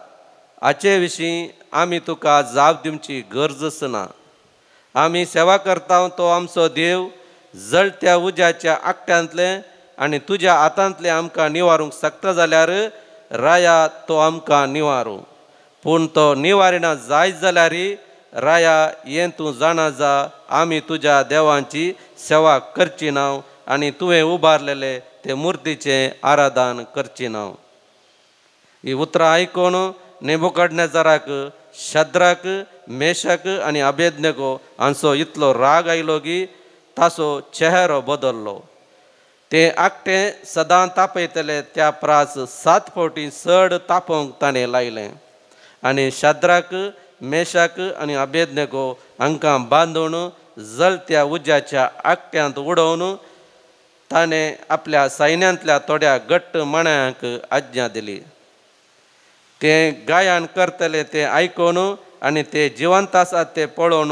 हाचे विशीं आमी तुका जाप दिवची गरजच ना. आमी सेवा करता तो आमचो देव जळत्या उज्याच्या आकट्यांतलें आनी तुज्या हातांतलें आमकां निवारूंक शकता जाल्यार राया तो आमकां निवारूं. पूण तो निवारिना जायत जाल्यार राया हें तूं जाणा जा, आमी तुज्या देवांची सेवा करची ना आनी तुवें उबारलेले ते मुर्तीचें आराधन करची ना. ही उतरां आयकून नेबुकाडनेझाराक शद्रक, मेशक आनी अबेदनेगो हांचो इतलो राग आयलो की ताचो चेहरो बदल्लो. ते आकटें सदां तापयतले त्या प्रास 7 फावटी चड तापोवंक ताणें लायलें. आनी शद्रक, मेशक आनी अबेदनेगो हांकां बांदून जळत्या उज्याच्या आकट्यांत उडोवन ताणें आपल्या सैन्यांतल्या थोड्या घट्ट माणयांक आज्ञा दिली. ते गायन करतले ते आयकून आनी ते जिवंत आसात ते पळोवन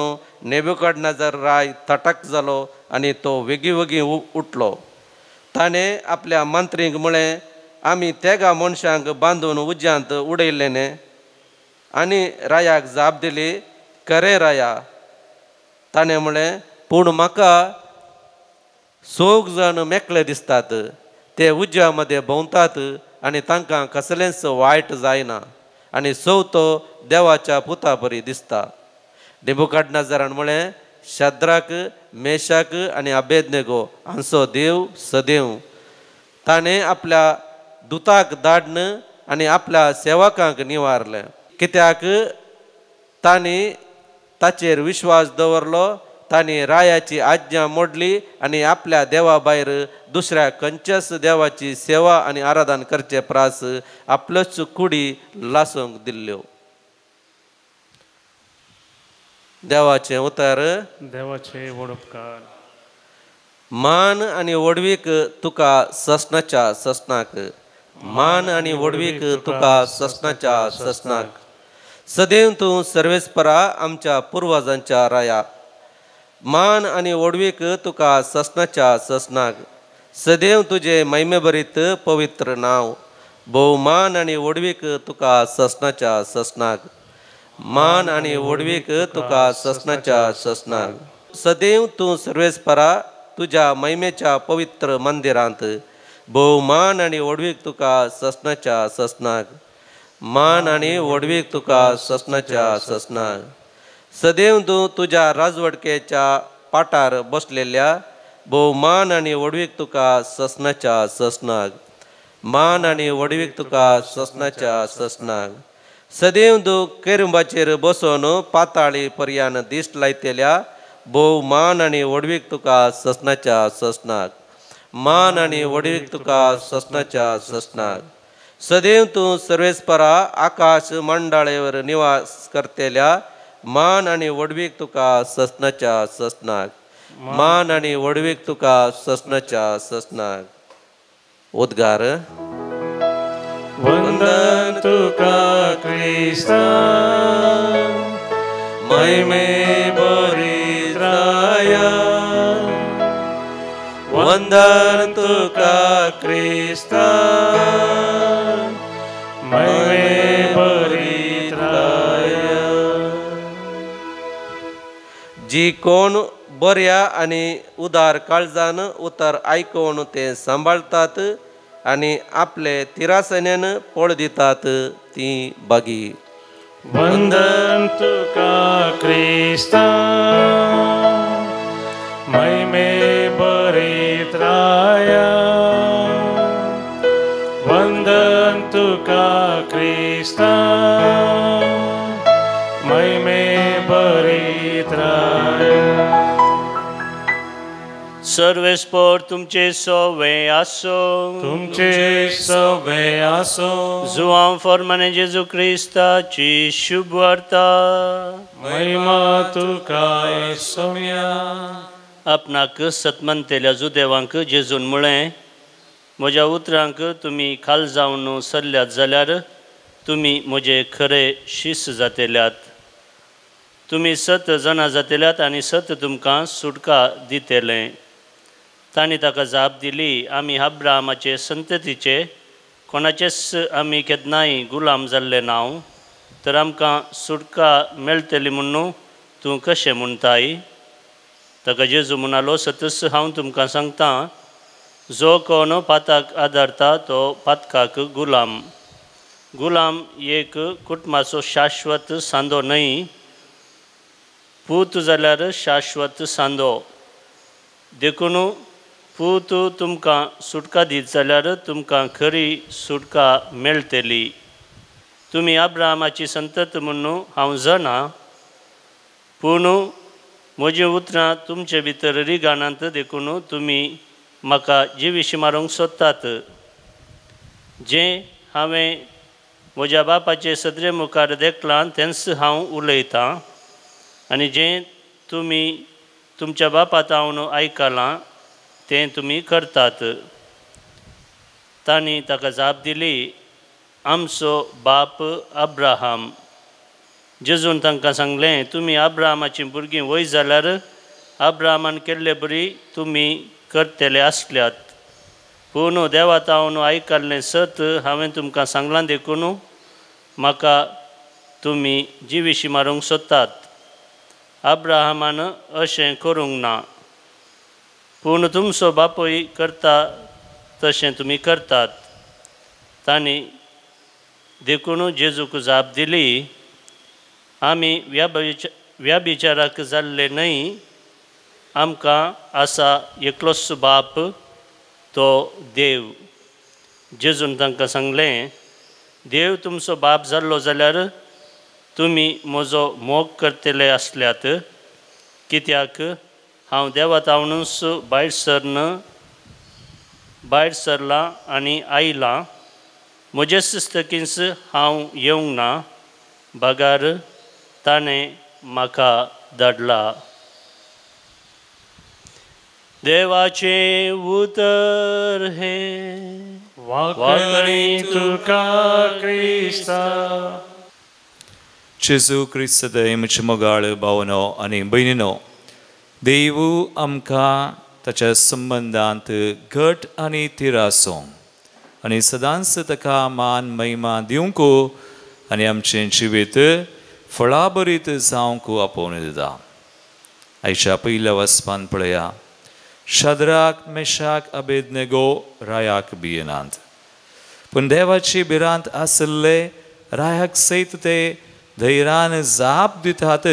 नेबुकाडनेझार राय तटक जालो आनी तो वेगीवगी उठलो. ताणें आपल्या मंत्रींक म्हळें, आमी तेगा मनशांक बांदून उज्यांत उडयले न्ही. आनी रायाक जाप दिली, खरें राया. ताणें म्हळें, पूण म्हाका 6 जाण मेकळे दिसतात. ते उज्या मदें भोंवतात आनी तांकां कसलेंच वायट जायना आनी चवथो देवाच्या पुता बरी दिसता. नेबुकाडनेझारान म्हळें, शद्रक, मेशक आनी अबेदनेगो हांचो देव सदैव. ताणें आपल्या दुताक धाडन आनी आपल्या सेवकांक निवारलें. कित्याक तांणी ताचेर विश्वास दवरलो. तांणी रायाची आज्ञा मोडली आनी आपल्या देवा भायर दुसऱ्या खंयच्याच देवाची सेवा आनी आराधन करचे प्रास आपल्योच कुडी लासूंक दिल्ल्यो. देवाचें उतर. देवाचे वडपकार. मान आनी वडवीक तुका ससनाच्या ससनाक. मान आनी वडवीक तुका ससनाच्या ससनाक. सदैव तूं सर्वेस्परा आमच्या पुर्वजांच्या राया. मान आनी वडवीक तुका ससनाच्या ससनाक. सदैव तुजे महिमेभरीत पवित्र नांव. भोवमान आनी वडवीक तुका ससनाच्या ससनाक. मान आनी वडवीक तुका ससनाच्या ससनाक. सदैव तूं सर्वेस्परा तुज्या महिमेच्या पवित्र मंदिरांत. भोवमान आनी वडवीक तुका ससनाच्या ससनाक. मान आनी वडवीक तुका ससनाच्या ससनाक. सदैव तूं तुज्या राजवडकेच्या पाटार बसलेल्या. भोवमान आनी वडवीक तुका ससनाच्या ससनाक. मान आनी वडवीक तुका ससनाच्या ससनाक. सदैव तूं केरुबाचेर बसून पाताळी पर्यान दिश्ट लायतेल्या. भोवमान आनी वडवीक तुका ससनाच्या ससनाक. मान आनी वडवीक तुका ससनाच्या ससनाक. सदैव तूं सर्वेस्परा आकाश मंडळेवर निवास करतेल्या. मान आनी वडवीक तुका ससनाच्या ससनाक. मान आनी वडवीक तुका ससनाच्या ससनाक. उद्गार. वंदन तुका क्रिस्ता, महिमे बरी राया. वंदन तुका क्रिस्ता महिमे भरीत राया. जी कोण बऱ्या आणि उदार काळजान उतर ऐकून ते सांभाळतात आणि आपले तिरासण्यान पळ दितात ती बागी. वंदन तुका क्रिस्ता महिमे भरीत राया. वंदन तुका क्रिस्ता महिमे भरीत राया. सर्वेस्पर तुमचे सवे आसो. तुमचे सवे आसो. जुआं फॉर्माने जेजू क्रिस्ताची शुभ वार्ता. महिमा तुका सोम्या. आपणाक सतमंतेल्या जुदेवांक जेजून म्हळें, म्हज्या उतरांक तुमी खाल जावन सरल्यात जाल्यार तुमी म्हजे खरे शिस जातेल्यात. तुमी सत जाणा जातेल्यात आनी सत तुमकां सुटका दितेलें. तांणी ताका जाप दिली, आमी अब्राहमाचे संततीचे, कोणाचेच आमी केन्नाय गुलाम जाल्ले नांव, तर आमकां सुटका मेळटली म्हणून तूं कशें म्हणटाय. ताका जेजू म्हणालो, सतस हांव तुमकां सांगतां, जो कोण पाताक आदारता तो पातकाक गुलाम. गुलाम एक कुटुंबाचो शाश्वत सांदो न्हय, पूत जाल्यार शाश्वत सांदो. देखून पूत तुमकां सुटका दीत जाल्यार तुमकां खरी सुटका मेळटली. तुमी अब्राहमाची संतत म्हणून हांव जाणा, पूण म्हजीं उतरां तुमचे भितर रिगाणांत देखून तुमी म्हाका जिवीशी मारूंक सोदतात. जें हांवें म्हज्या बापाचे सदरे मुखार देखलां तेंच हांव उलयतां, आनी जें तुमी तुमच्या बापातावन आयकलां तें तुमी करतात. तांणी ताका जाप दिली, आमचो बाप अब्राहम. जेजून तांकां सांगलें, तुमी अब्राहमाचीं भुरगीं वय जाल्यार अब्राहमान केल्ले बरी तुमी करतले आसल्यात. पूण देवातावन आयकल्लें सत हांवें तुमकां सांगलां देखून म्हाका तुमी जिवीशी मारूंक सोदतात. अब्राहमान अशें करूंक ना, पूण तुमचो बापूय करता तशें तुमी करतात. तांणी देखून जेजूक जाप दिली, आमी व्याभिचाराक जाल्ले न्हय, आमकां आसा एकलोच बाप, तो देव. जेजून तांकां सांगलें, देव तुमचो बाप जाल्लो जाल्यार तुमी म्हजो मोग करतले आसल्यात, कित्याक हांव देवातावनूच भायर सरलां आनी आयलां. म्हजेच स्तकींच हांव येवंक ना, बगार ताणें म्हाका धाडला. देवाचे उतर हे वाकणी तुका क्रिस्ता. जेजू क्रिस्त म्हजे मोगाळ भावनो आनी भयणीनो, देव आमकां ताच्या संबंदांत घट आनी थीर आसूंक आनी सदांच ताका मान महिमा दिवंक आनी आमचें जिवीत फळां बरीत जावंक आपोवन दिता. आयच्या पयल्या वचपान पळया, शाद्राक मेशाक अबेदनेगो रायाक भियेनात, पूण देवाची भिरांत आसले रायाक सयत ते धैर्यान जाप दितात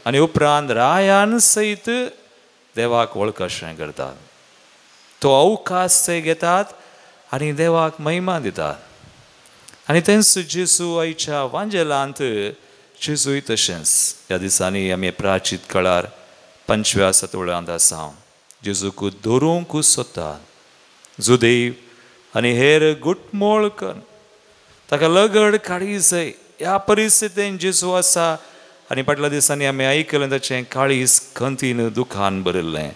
आनी उपरांत रायान सयत देवाक वळखशें करतात. तो अवकाश ते घेतात आनी देवाक महिमा दितात. आनी तेंच जेजू आयच्या वांजेलांत जेजूय तशेंच ह्या दिसांनी आमी प्राचीत काळार 5व्या सतवळ्यांत आसा. जेजूक धरूंक सोदतात. जुदेव आनी हेर गुटमोळ कर, ताका लगड काडी जाय. ह्या परिस्थितीन जेजू आसा आनी फाटल्या दिसांनी आमी आयकलें ताचें काळीज खंतीन दुखान भरिल्लें.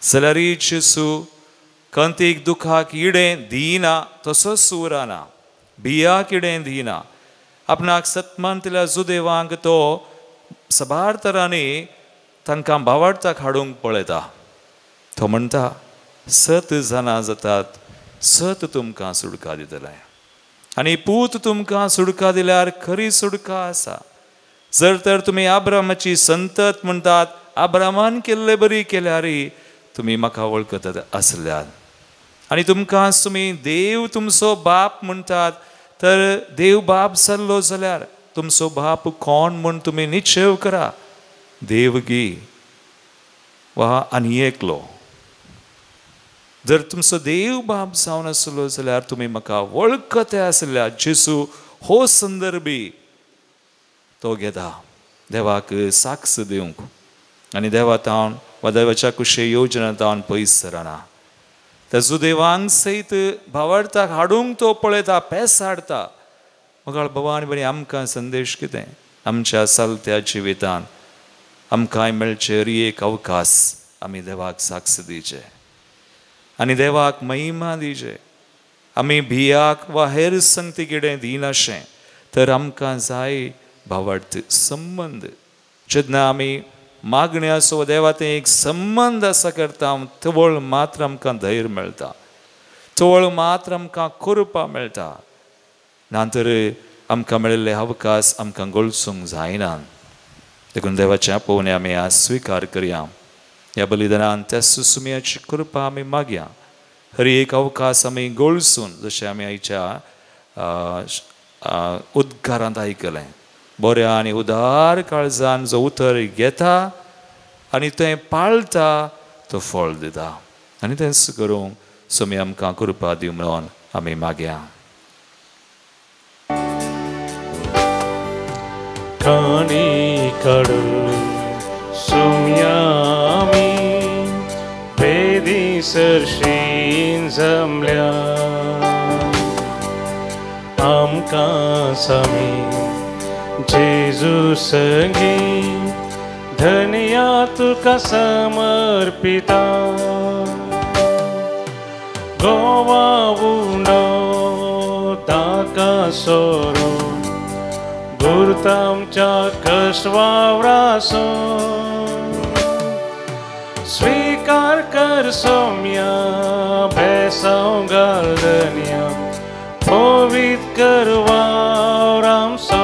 जाल्यार जेजू खंतीक दुखाक इडें दिना, तसोच उरना, भियाक इडें दिना. आपणाक सतमंतल्या जुदेवांक तो सबार तरांनी तांकां भावार्थाक हाडूंक पळयता. तो म्हणटा, सत जाणा जातात सत तुमकां सुडका दितलें आनी पूत तुमकां सुडका दिल्यार खरी सुडका आसा. जर तर तुमी अब्रामाची संतत म्हणटात, अब्रामान केल्ले बरी केल्यारय तुमी म्हाका वळखतात आसल्यात. आनी तुमकां तुमी देव तुमचो बाप म्हणटात, तर देव बाप जाल्लो जाल्यार तुमचो बाप कोण म्हूण तुमी निश्चय करा. देवगी वा आनी एकलो. जर तुमचो देव बाप जावन आसलो जाल्यार तुमी म्हाका वळखते आसल्या. जेसू हो संदर्भी तो घेता देवाक साक्ष दिवंक. आनी देवा तावन वा देवाच्या कुशे योजना तावन पयस सरना. तेजो देवांक सयत भावार्थाक हाडूंक तो पळयता, पेस हाडता. मगाळ भवानी बरी आमकां संदेश कितें? आमच्या चलत्या जिवितांत आमकांय मेळचे एक अवकाश आमी देवाक साक्ष दिवचे आनी देवाक महिमा दिवचे. आमी भियाक वा हेर संगती कितें दिनाशें, तर आमकां जाय भावार्थ संबंद. जेन्ना आमी मागणी आसो देवाचें एक संबंध आसा करता, थवळ मात्र आमकां धैर्य मेळटा, थवळ मात्र आमकां करपा मेळटा. नंतर आमकां मेळिल्ले अवकाश आमकां गळसूंक जायना. देखून देवाच्या पोवणे आमी आज स्विकार करया. ह्या बलिदानान त्या सुसुम्याची कृपा आमी मागया. हर एक अवकाश आमी गळसून, जशें आमी आयच्या उद्गारांत आयकलें, बऱ्या आनी उदार काळजान जो उतर घेता आनी तें पाळटा तो फळ दिता. आनी तेंच करूंक सुमी आमकां कृपा दिवं म्हणून आमी मागया. काणी काडू सुम्यामी वेदी सरशीन जमल्या. आमकां सामी जेजू संगी धन्या तुका समर्पिता. गोवा उंडो ताका सोरो गुरतामच्या कश्वावरासो. स्वीकार कर सोम्या बेसाव घालदन्या पवित करवारामसो.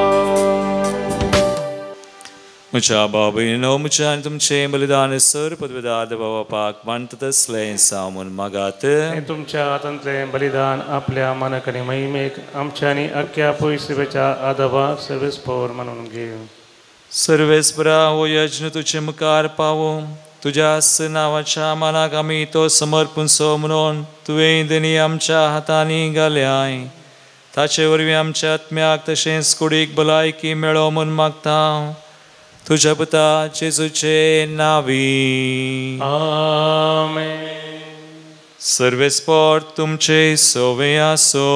म्हज्या भाव भयणीनो, म्हज्या आनी तुमचें बलिदान सर पदवेदार बापाक मानता तसलें सामून मागात. तुमच्या हातांतलें बलिदान आपल्या मानक आनी महिमेक आमच्या आनी अख्ख्या पयसुबेच्या आदाबाक सर्वेस्पोर म्हणून घेव. सर्वेस्परा हो यज्ञ तुजे मुखार पावो. तुज्या नांवाच्या मानाक आमी तो समर्पूनचो म्हणून तुवें देणी आमच्या हातांनी घाल्याय. ताचे वरवीं आमच्या आत्म्याक तशेंच कुडीक भलायकी मेळो म्हूण मागता. तुझ्या पुता जेजूचे नावी. आमेन. सर्वेस्पोर तुमचे सोवे आसो.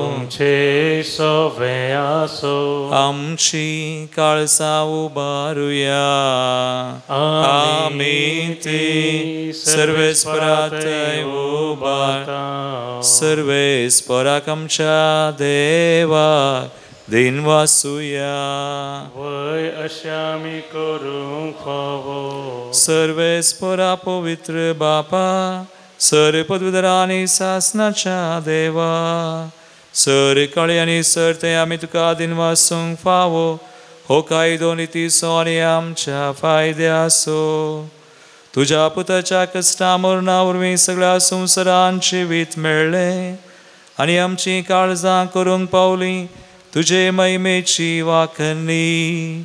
तुमचे सोवे आसो. आमची काळजा उबारुया. आमी ती सर्वेस्परात उबार. सर्वेस्पराक आमच्या देवाक दिन वासुया. वय अशें आमी करूंक फावो. सर्वेस्परा पवित्र बापा, सर पदवीधर आनी सासनाच्या देवा, सर काळी आनी सर ते आमी तुका दिन वासूंक फावो. हो कायदो नितीचो आनी आमच्या फायद्याचो. तुज्या पुताच्या कश्टा मरणा वरवीं सगळ्या संवसारांत जिवीत मेळ्ळें आनी आमची काळजां करूंक पावली तुजे महिमेची वाखणी.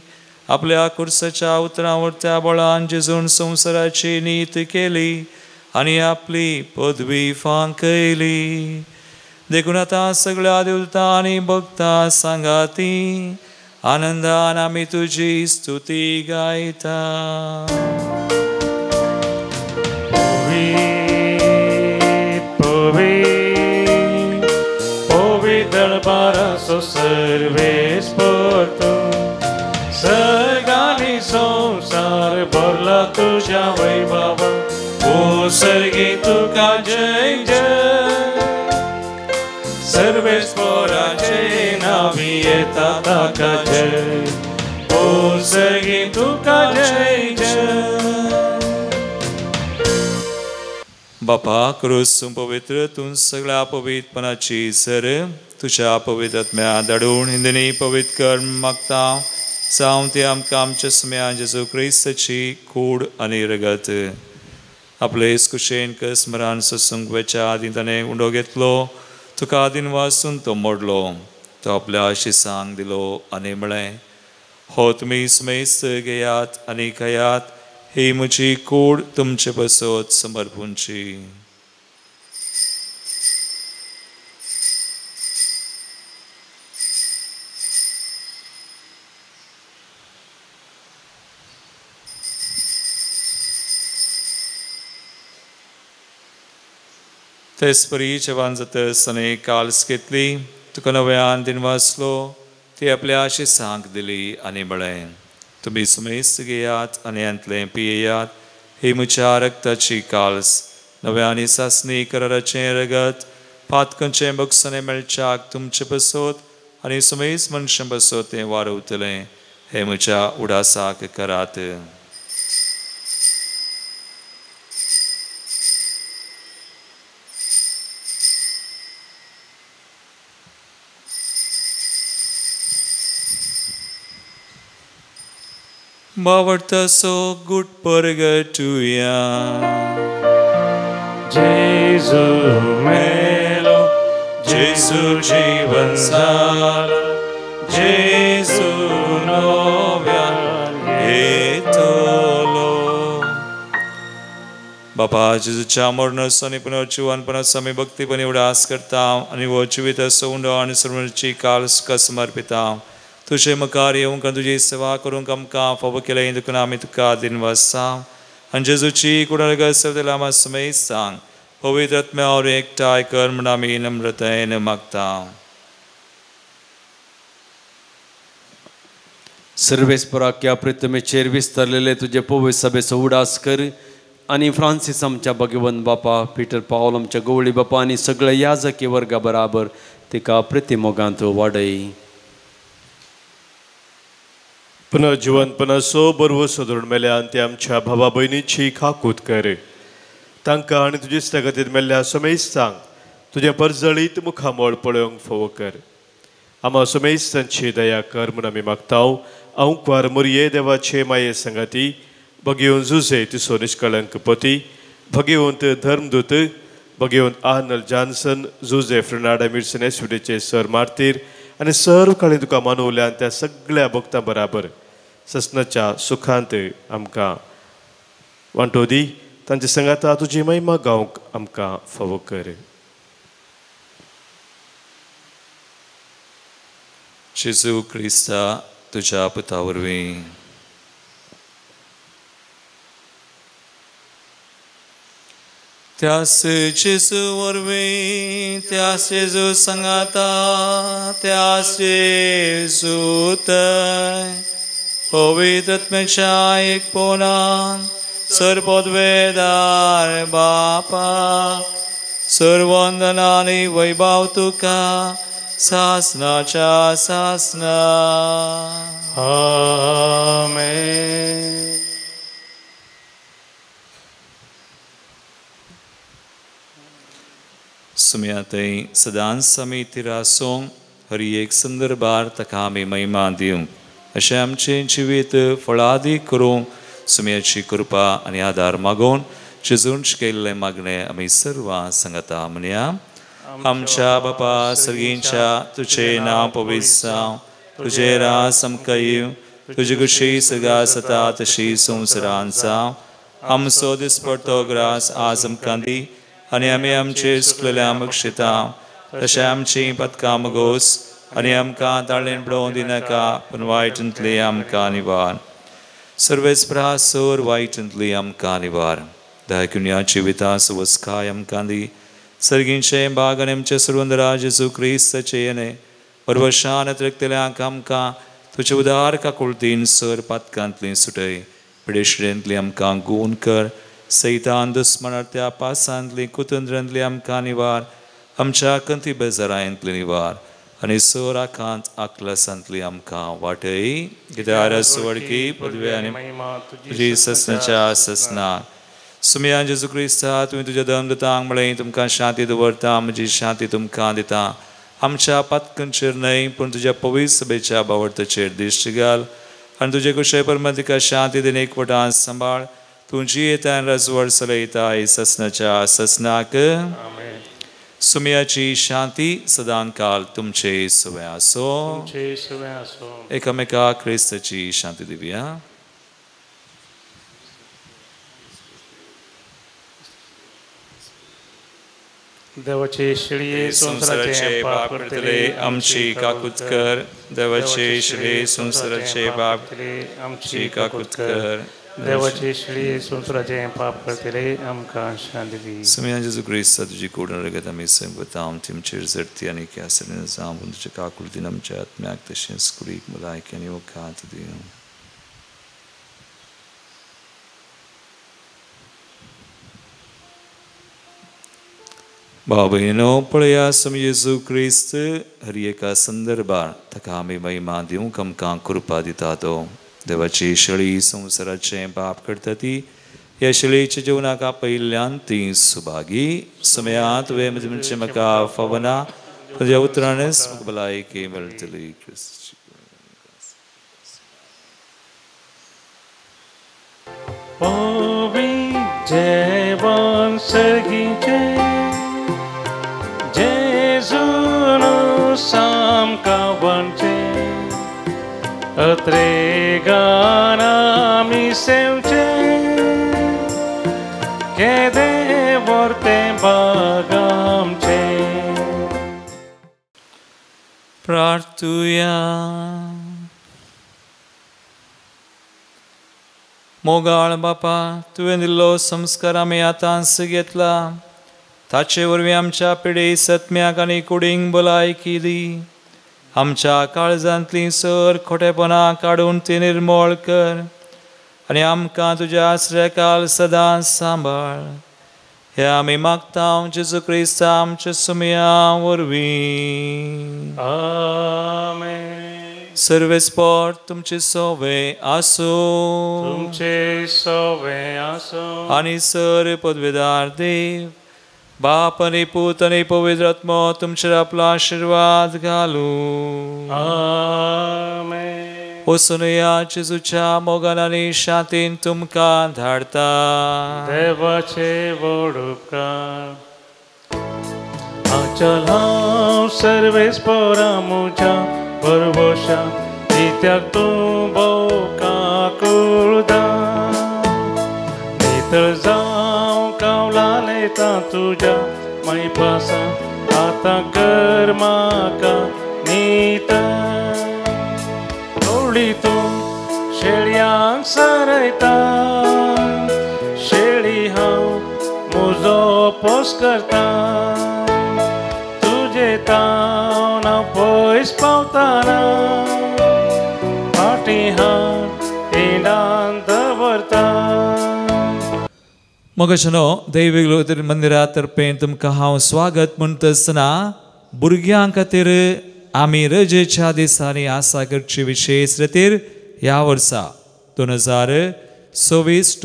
आपल्या कुर्साच्या उतरावरत्या बळान जेजून संवसाराची नीत केली आनी आपली पदवी फांकयली. देखून आतां सगळ्या देवतां आनी भक्तां सांगाती आनंदान आमी तुजी स्तुती गायता. Darbaraso serves por tu Sargani samsar barla tuja vaibhava O sargi tuka jai jai Serves por jai navieta taka jai O sargi tuka jai jai. बापा करूसून पवित्र तूं सगळ्या पवित्रपणाची सर तुझ्या पवित्र आत्म्या धाडून हिंदनी पवित्र कर मागता जावं ती आमकां आमच्या स्म्या जेजू क्रिस्ताची कूड आनी रगत आपले कुशेन स्मरण सत्संग वेच्या आदीं ताणें उंडो घेतलो तुका आदीन वाचून तो मोडलो तो आपल्या आशिसांक दिलो आनी म्हळें हो तुमी स्मेस्त घेयात आनी खायात ही म्हजी कूड तुमचे बसत समर्पूंची तेच परी जेवण जातस आनी काल्स घेतली तुका नव्यान दिन वाचलो ती आपल्या आशिसांक दिली आनी म्हळें तुमी सुमेस्त घेयात आनी यांतलें पियेयात ही म्हज्या रक्ताची काल्स नव्यानी सासणी कराराचें रगत पातकांचें बक्षांनी मेळच्याक तुमचे बसत आनी सुमेस्त मनशां बसत तें वारवतलें हे म्हज्या उडासाक करात Mawarta so good purgatoria. जेजू मेलो जेजू जीवन झाला Jesu novian etolo. बापा जेजूच्या मरणाचो आनी पुनर्जीवनपणाचो आमी भक्तीपणी उडास करता आनी वो जिविताचो उंडो आनी सर्वची काल्स समर्पिता तुझे मुखार येवंक आनी तुजी सेवा करूंक आमकां फावो केलें देखून आमी तुका दिन वाजता आनी जेजूची कुडारग सवतेला आमा समय सांग पवित्र आत्म्यावर एकठांय कर म्हण आमी नम्रतायेन मागता सर्वेस्पराक्या प्रितमेचेर विस्तारलेले तुझे पवित्र सभेचो उडास कर आनी फ्रांसीस आमच्या भगवंत बापा पीटर पावल आमच्या गवळी बापा आनी सगळ्या याजकी वर्गा बराबर तिका प्रतिमोगांत वाडय पुनर्जीवनपणाचो बरवो सोदून मेल्यान ते आमच्या भावा भयणीची खाकूत कर तांकां आनी तुजे इश्टागतींत मेल्ल्या समेस्तांक तुजें परजळीत मुखामोळ पळोवंक फोव कर आमा समेस्तांची दया कर म्हूण आमी मागताव अंकवार मोरये देवाचे माये संगाती भगिवंत जुजे तिसो निश्कळंक पती भगिवंत धर्मदूत भगिवंत आर्नल्ड जॉन्सन जुजे फ्रेनाडा मिर्सन एसविडेचे सर मार्तीर आनी सर्व काळी तुका मानवल्यान त्या सगळ्या भक्तां बराबर ससनाच्या सुखांत आमकां वांटो दी तांचे संगाता तुजी महिमा गावंक आमकां फावो कर जेजू क्रिस्ता तुज्या पुता वरवीं त्यास जेजू वरवीं त्यास जेजू संगाता त्यास जेजू थंय पवित्र आत्म्याच्या एक पोनान सर्वोद्वेदार बापा सर्ववंदना आनी वैभव तुका सासनाच्या सासना आमेन सुम्यातय सदांच समिती रासोंक हरी एक संदर्भार ताका आमी महिमा दिवंक अशें आमचें जिवीत फळादीक करूंक सुम्याची कृपा आनी आदार मागोवन जेजून शिकयल्लें मागणें आमी सर्वां सांगता म्हणया आमच्या बापा सर्गींच्या तुजें नांव पवित्र जावं तुजें रास आमकां येवं तुजी कुशी सगा जाता तशी संवसारांत जावं आमचो दिसपडटो ग्रास आज आमकां दी आनी आमी आमचेर सुकलेल्या बक्षिता तशें आमची पदकां मागोस आनी आमकां ताळेन पडोवंक दिनाका पूण वायटांतली आमकां निवार सर्वेच प्रासोर वायटांतली आमकां निवार दायकुन्या जिविता सुवस्काय आमकां दी सर्गींचे बाग आनी आमचे सर्वंदरा जेजू क्रिस्ताचे येणे परवशान अतिरिक्तल्यांक आमकां तुजे उदार काकुळतीन सर पदकांतली सुटय पिडेशिरेंतली आमकां गूण कर सैतान दुस्मनार्थ्या पासांतली कुतंद्रांतली आमकां निवार आमच्या कंती बेजारांतली निवार आनी सोराकांत आकलासांतली आमकां वाटय कित्याक वडकी पदवी आनी तुजी ससनाच्या ससना सुमया जेजू क्रिस्ता तुवें तुज्या धर्मदूतांक म्हळें तुमकां शांती दवरता म्हजी शांती तुमकां दिता आमच्या पत्कंचेर न्हय पूण तुज्या पवित्र सभेच्या बावर्थाचेर दिश्टी घाल आनी तुजे कुशळे परमेन तिका शांती दिन एकवटान सांबाळ तूं जियेता रजवड चलयता हे ससनाच्या ससनाक सुमयाची शांती सदां काल तुमचे सुवे आसो एकामेकाक क्रिस्ताची शांती दिवया देवाचे शिळये संसाराचे पाप करतले आमची काकूत कर देवाचे शिळे संसाराचे पाप आमची काकूत कर देवाचे शिळये संसाराचे पाप करतले आमकां शांती दी सुमया जेजू क्रिस्ता तुजी कोडण रगत आमी संपता हांव तुमचेर झडती आनी केसरीन जावं तुजे काकुळतीन आमच्या आत्म्याक तशेंच कुडीक मलायक्यानी वखात दी बाबयनो पळया सम येजू क्रिस्त हर एका संदर्भात ताका आमी महिमा दिवंक आमकां कृपा दिता तो देवाची शळी संवसाराचे पाप करता ती ह्या शळयेच्या जिवनाक आपयल्ल्यान ती सुभागी समया तुवें म्हणजे म्हाका फवना तुज्या उतरानच म्हाका भलायकी मेळटली जेवण सर्गीचे जेजून सामकावणचे अत्रे गानामी सेवचे केदे वर्ते बागामचे प्रार्थुया मोगाळ बापा तुवें दिल्लो संस्कार आमी आतांच घेतला ताचे वरवीं आमच्या पिढी सत्म्याक आनी कुडींक भलायकी दी आमच्या काळजांतली सर खोटेपणां काडून ती निर्मळ कर आनी आमकां तुज्या आश्रयकाल सदां सांबाळ हे आमी मागता जेजू क्रिस्त आमच्या सुमया वरवीं आमेन सर्वेस्पर तुमचे सोवे आसो तुमचे सोवे आसो आनी सर पदवेदार देव बाप आनी पूत आनी पवित्र आत्मा तुमचेर आपलो आशीर्वाद घालू आमेन वचून या जेजूच्या मोगान आनी शांतीन तुमकां धाडता देवाचे व्हड उपकार आचल हांव सर्वेस्परा म्हज्या परवशा कित्याक तूं भोव काकुळदा नितळ जावं कावला लेता तुज्या मैपासा आतां कर म्हाका नीत थोडी तूं शेळयांक सरयता शेळी हांव म्हजो पोस करता तुजे तावन हांव पयस पावताना फाटी हात हिंडान दवरता मोगाशनो दैवीक मंदिरा तर्फे तुमकां हांव स्वागत म्हणटा आसतना भुरग्यां खातीर आमी रजेच्या दिसांनी आसा करची विशेष रितीर ह्या वर्सा 2024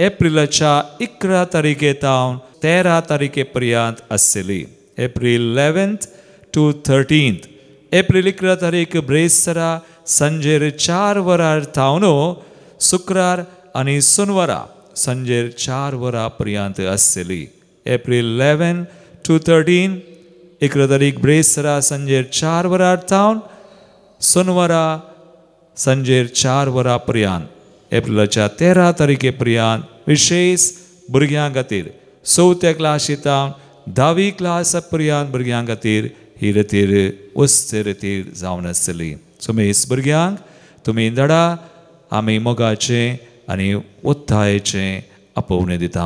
एप्रिलाच्या 11 तारखेतावन 13 तारखे पर्यंत आसतली एप्रिल 11 to 13 एप्रिल 11 तारीख ब्रेस्तरा संजेर 4 वरां थावनो शुक्रार आनी सोनवारा संजेर 4 वरां पर्यंत आसतली एप्रिल 11 to 13 11 तारीख ब्रेस्तरा संजेर 4 वरां थावन सोनवारा संजेर 4 वरां पर्यंत एप्रिलाच्या 13 तारखे पर्यंत विशेष भुरग्यां खातीर 4थ्या क्लासीतावन 10वी क्लास पर्यंत भुरग्यां खातीर ही रितीर वस्ते रितीर जावन आसतली सो मेस भुरग्यांक तुमी धाडा आमी मोगाचे आनी उत्थायेचे आपोवणे दिता